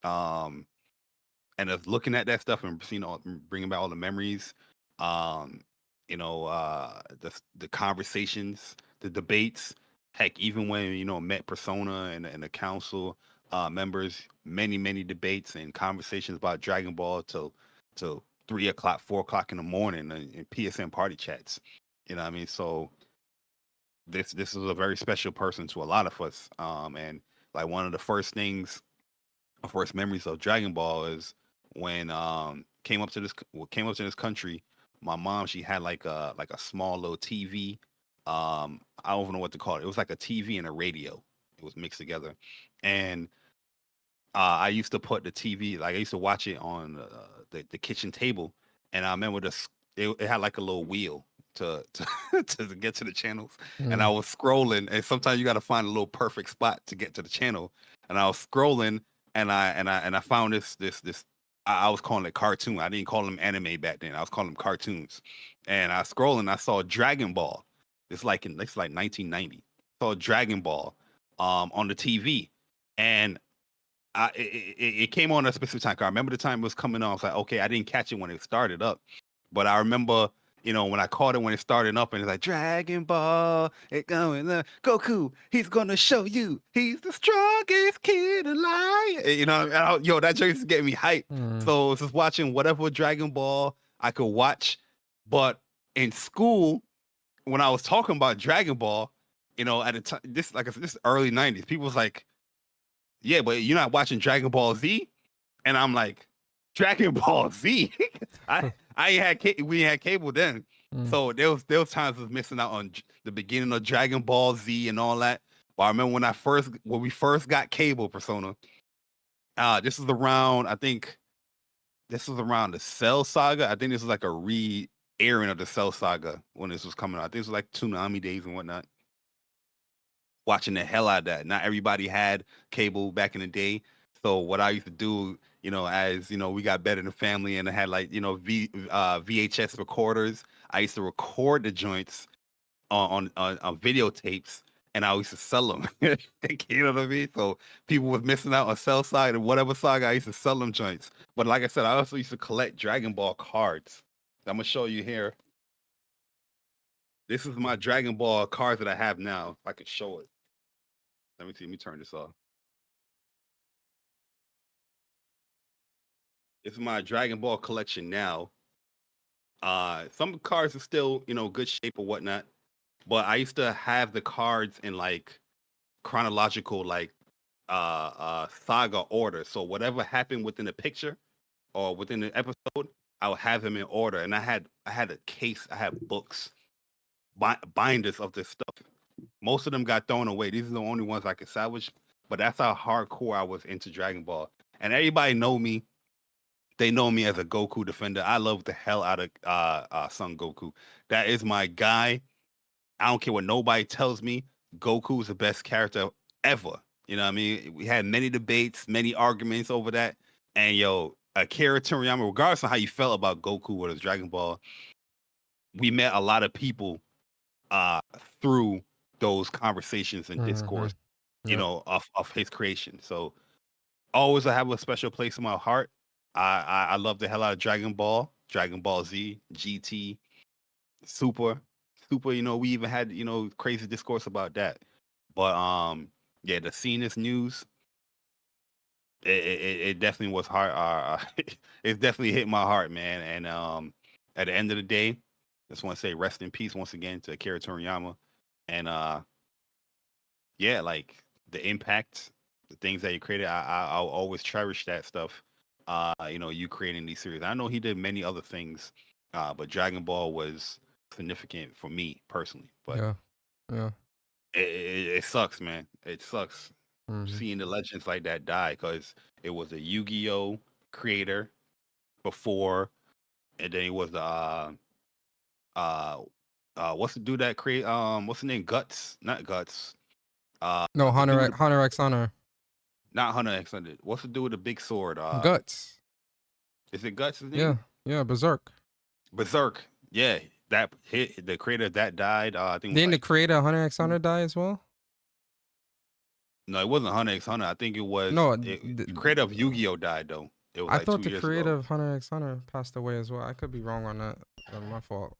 Um, and of looking at that stuff and seeing all, bringing back all the memories, um, the conversations, the debates. Heck, even when met Persona and the council members, many debates and conversations about Dragon Ball till 3 o'clock, 4 o'clock in the morning in PSN party chats. You know what I mean? So this is a very special person to a lot of us. And like one of the first memories of Dragon Ball is when came up to this country. My mom, she had like a small little TV. I don't even know what to call it. It was like a TV and a radio. It was mixed together, and I used to put the TV, like I used to watch it on the kitchen table, and I remember it had like a little wheel to to get to the channels, and I was scrolling, and sometimes you got to find a little perfect spot to get to the channel, and I was scrolling, and I found this. I was calling it cartoon. I didn't call them anime back then. I was calling them cartoons, and I scrolling. I saw Dragon Ball. It's like 1990. Saw Dragon Ball on the TV, and it came on a specific time. I remember the time it was coming on. I was like, okay, I didn't catch it when it started up, but I remember, when I caught it when it started up, and it's like Dragon Ball, it going, Goku, he's gonna show you, he's the strongest kid alive. Yo, that joke used to get me hyped. So just watching whatever Dragon Ball I could watch, but in school when I was talking about Dragon Ball, at the time, this like I said, this early '90s, people was like, yeah, but you're not watching Dragon Ball Z, and I'm like, Dragon Ball Z. I ain't had we had cable then, so there was times I was missing out on the beginning of Dragon Ball Z and all that. But I remember when we first got cable, Persona. This was around, I think this was around the Cell Saga. I think this was like a re-airing of the Cell Saga when this was coming out. I think it was like Toonami days and whatnot. Watching the hell out of that. Not everybody had cable back in the day. So what I used to do, as we got better in the family and I had like, VHS recorders. I used to record the joints on videotapes, and I used to sell them. You know what I mean? So people was missing out on Cell Side and whatever saga, I used to sell them joints. But like I said, I also used to collect Dragon Ball cards. I'm gonna show you here. This is my Dragon Ball cards that I have now. If I could show it. Let me see. Let me turn this off. This is my Dragon Ball collection now. Some cards are still, good shape or whatnot. But I used to have the cards in like chronological, like saga order. So whatever happened within the picture or within the episode, I would have them in order. And I had a case, I had books, binders of this stuff. Most of them got thrown away. These are the only ones I could salvage. But that's how hardcore I was into Dragon Ball. And everybody know me. They know me as a Goku defender. I love the hell out of Son Goku. That is my guy. I don't care what nobody tells me. Goku is the best character ever. You know what I mean? We had many debates, many arguments over that. And yo, Akira Toriyama, regardless of how you felt about Goku or his Dragon Ball, we met a lot of people through those conversations and discourse, of his creation. So always I have a special place in my heart. I love the hell out of Dragon Ball, Dragon Ball Z, GT, Super. We even had, crazy discourse about that. But yeah, the seeing this news, it definitely was hard. It definitely hit my heart, man. And at the end of the day, just want to say rest in peace once again to Akira Toriyama. And yeah, like the impact, the things that you created, I'll always cherish that stuff. You creating these series. I know he did many other things, but Dragon Ball was significant for me personally. But yeah. it sucks, man. It sucks seeing the legends like that die because it was a Yu-Gi-Oh creator before, and then it was what's the dude that create what's the name? Guts, not Guts. No, The Hunter dude, X Hunter. not Hunter X Hunter. What's the dude with the big sword? Guts. Is it Guts? His Yeah, name? Berserk. Berserk. Yeah, that hit the creator that died. I think it was Didn't the like creator of Hunter X Hunter die as well? No, it wasn't Hunter x Hunter. I think it was No, the creator of Yu-Gi-Oh died though. It was I like thought 2 the years creator ago. of Hunter x Hunter passed away as well. I could be wrong on that. That's my fault.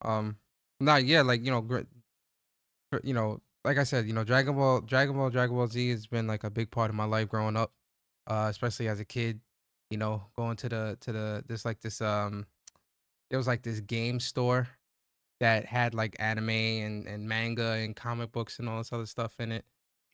Nah, yeah, like like I said, Dragon Ball Z has been like a big part of my life growing up, especially as a kid. Going to the there was like this game store that had like anime and manga and comic books and all this other stuff in it.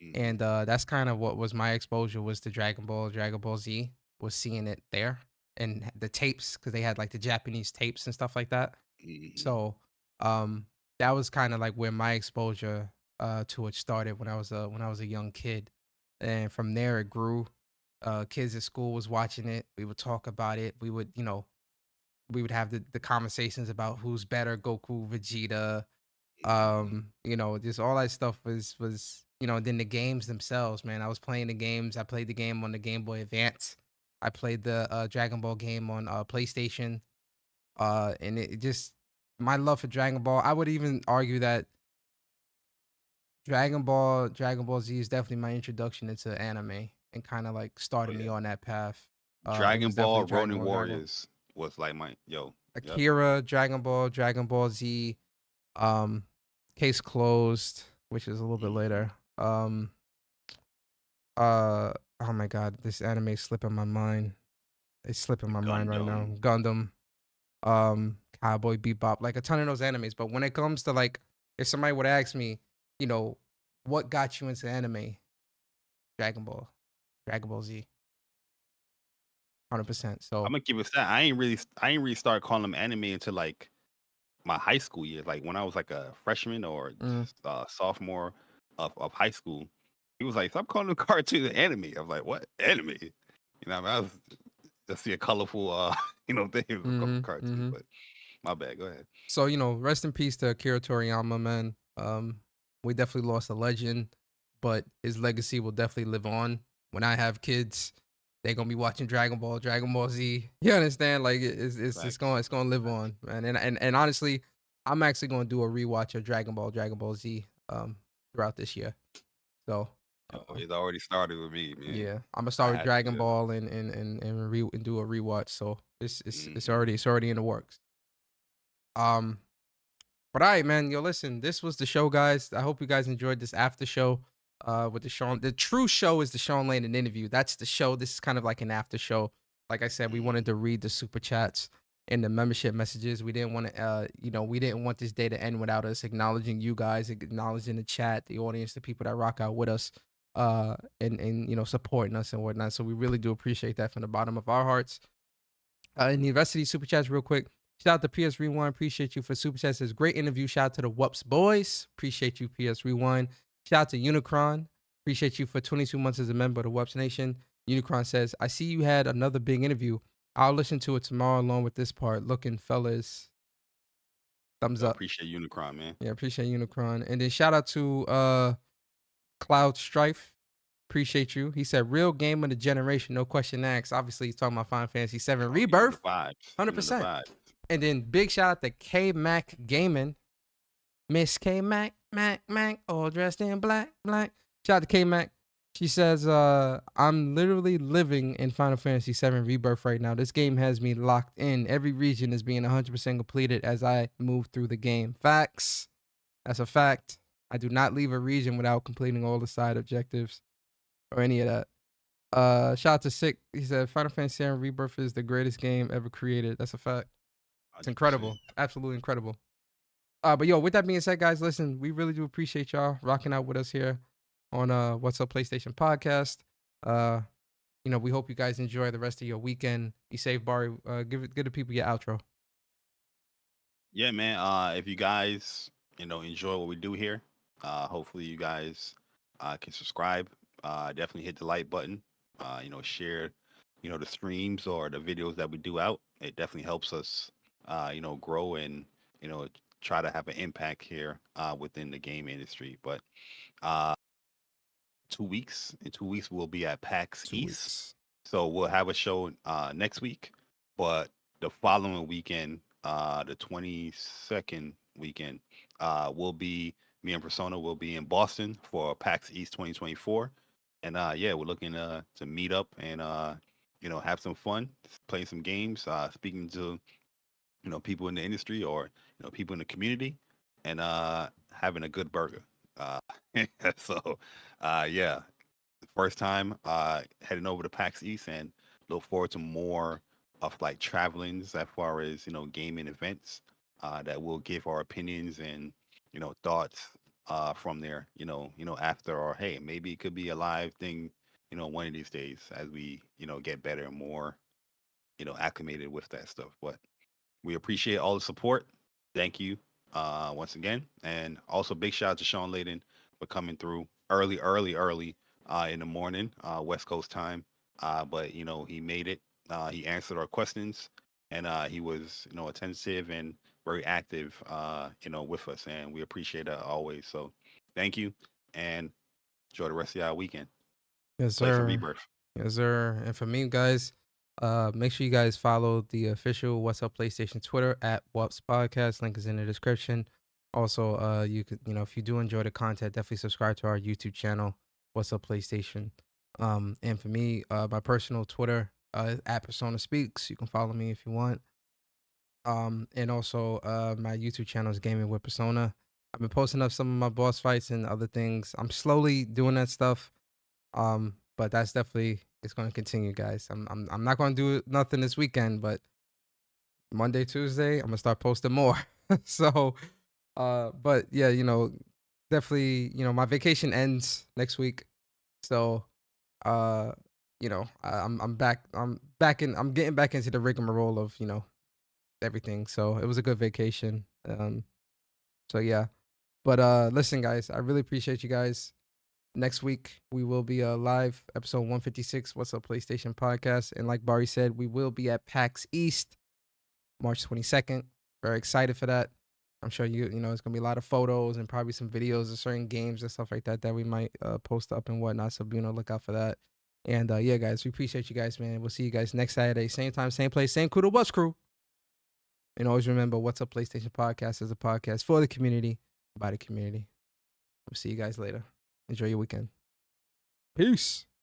Hmm. And that's kind of what was my exposure was to Dragon Ball Z, was seeing it there and the tapes because they had like the Japanese tapes and stuff like that. Hmm. So um that was kind of like where my exposure to it started when I was a young kid. And from there it grew. Kids at school was watching it. We would talk about it. We would have the conversations about who's better, Goku, Vegeta, Hmm. just all that stuff was then the games themselves, man. I was playing the games. I played the game on the Game Boy Advance. I played the Dragon Ball game on PlayStation. And it just my love for Dragon Ball. I would even argue that Dragon Ball Z is definitely my introduction into anime and kind of like Oh started me yeah, on that path. It Dragon was definitely Ball, Ronin Dragon Warriors was like my yo. Yep. Akira, Dragon Ball Z, um, Case Closed, which is a little bit Hmm. later. Oh my god, this anime is slipping my mind. It's slipping my mind right now. Gundam. Gundam, Cowboy Bebop, like a ton of those animes. But when it comes to like, if somebody would ask me, you know, what got you into anime? Dragon Ball, Dragon Ball Z, 100%. I'm So, gonna give it that. I ain't really start calling them anime until like my high school years. Like when I was like a freshman or mm, sophomore of high school. He was like, "Stop calling them cartoons anime." I was like, "What anime?" I was just see a colorful, thing. It was a mm-hmm, cartoon, mm-hmm. but my bad. Go ahead. So, rest in peace to Akira Toriyama, man. We definitely lost a legend, but his legacy will definitely live on. When I have kids, they're gonna be watching Dragon Ball Z. You understand? Like Facts. it's gonna live Facts. on, man. And honestly, I'm actually gonna do a rewatch of Dragon Ball Z throughout this year. So Yo, uh, it's already started with me, man. yeah, I'm gonna I start with had to. Dragon Ball and do a rewatch. So Hmm. it's already in the works. Um But all right, man. Yo, listen, this was the show, guys. I hope you guys enjoyed this after show with the Shawn. The true show is the Shawn Layden interview. That's the show. This is kind of like an after show. Like I said, we wanted Hmm. to read the super chats and the membership messages. We didn't want to, we didn't want this day to end without us acknowledging you guys, acknowledging the chat, the audience, the people that rock out with us, and supporting us and whatnot. So we really do appreciate that from the bottom of our hearts. In the rest of these super chats, real quick. Shout out to PS Rewind. Appreciate you for super chats. Says great interview. Shout out to the WUPs boys. Appreciate you, PS Rewind. Shout out to Unicron. Appreciate you for 22 months as a member of the WUPs Nation. Unicron says, I see you had another big interview. I'll listen to it tomorrow along with this part. Looking, fellas. Thumbs Yo, up. appreciate Unicron, man. Yeah, appreciate Unicron. And then shout out to Cloud Strife. Appreciate you. He said, real game of the generation, no question asked. Obviously, he's talking about Final Fantasy VII Oh, you know the Rebirth. vibes. You know the 100%. vibes. And then big shout out to K Mac Gaming. Miss K Mac, Mac, all dressed in black, black. Shout out to K Mac. She says, I'm literally living in Final Fantasy VII Rebirth right now. This game has me locked in. Every region is being 100% completed as I move through the game. Facts. That's a fact. I do not leave a region without completing all the side objectives or any of that. Shout out to Sick. He said, Final Fantasy VII Rebirth is the greatest game ever created. That's a fact. It's 100%. incredible. Absolutely incredible. But yo, with that being said, guys, listen, we really do appreciate y'all rocking out with us here on What's Up PlayStation podcast. Uh, we hope you guys enjoy the rest of your weekend. Be safe, Barry. Give the people your outro. Yeah, man. If you guys, enjoy what we do here, hopefully you guys can subscribe. Definitely hit the like button. Share, the streams or the videos that we do out. It definitely helps us, grow and you know try to have an impact here within the game industry. But uh, 2 weeks. In 2 weeks, we'll be at PAX 2 weeks. East. So we'll have a show next week, but the following weekend, the 22nd weekend, we'll be me and Persona will be in Boston for PAX East 2024, and yeah, we're looking to meet up and have some fun, play some games, speaking to people in the industry or people in the community, and having a good burger. Uh, so yeah, first time heading over to PAX East, and look forward to more of like travelings as far as gaming events that will give our opinions and thoughts from there. After, or hey, maybe it could be a live thing. One of these days as we get better and more acclimated with that stuff. But we appreciate all the support. Thank you once again. And also big shout out to Shawn Layden for coming through early in the morning, West Coast time. But he made it. He answered our questions, and he was attentive and very active with us, and we appreciate that always. So thank you, and enjoy the rest of your weekend. Yes, Play some sir. Rebirth. Yes, sir. And for me, guys, make sure you guys follow the official What's Up PlayStation Twitter at WUPs Podcast. Link is in the description. Also, you could, if you do enjoy the content, definitely subscribe to our YouTube channel, What's Up PlayStation. And for me, my personal Twitter, at Persona Speaks. You can follow me if you want. And also, my YouTube channel is Gaming with Persona. I've been posting up some of my boss fights and other things. I'm slowly doing that stuff. But that's definitely, it's going to continue, guys. I'm not going to do nothing this weekend, but Monday, Tuesday, I'm gonna start posting more. So, but yeah, definitely, my vacation ends next week, so uh, I'm back. I'm getting back into the rigmarole of everything. So it was a good vacation. So yeah, but listen, guys, I really appreciate you guys. Next week we will be live, episode 156. What's Up PlayStation podcast, and like Barry said, we will be at PAX East, March 22nd. Very excited for that. I'm sure it's gonna be a lot of photos and probably some videos of certain games and stuff like that that we might post up and whatnot. So be on the lookout for that. And yeah, guys, we appreciate you guys, man. We'll see you guys next Saturday, same time, same place, same crew, the What's Crew. And always remember, What's Up PlayStation podcast is a podcast for the community, by the community. We'll see you guys later. Enjoy your weekend. Peace.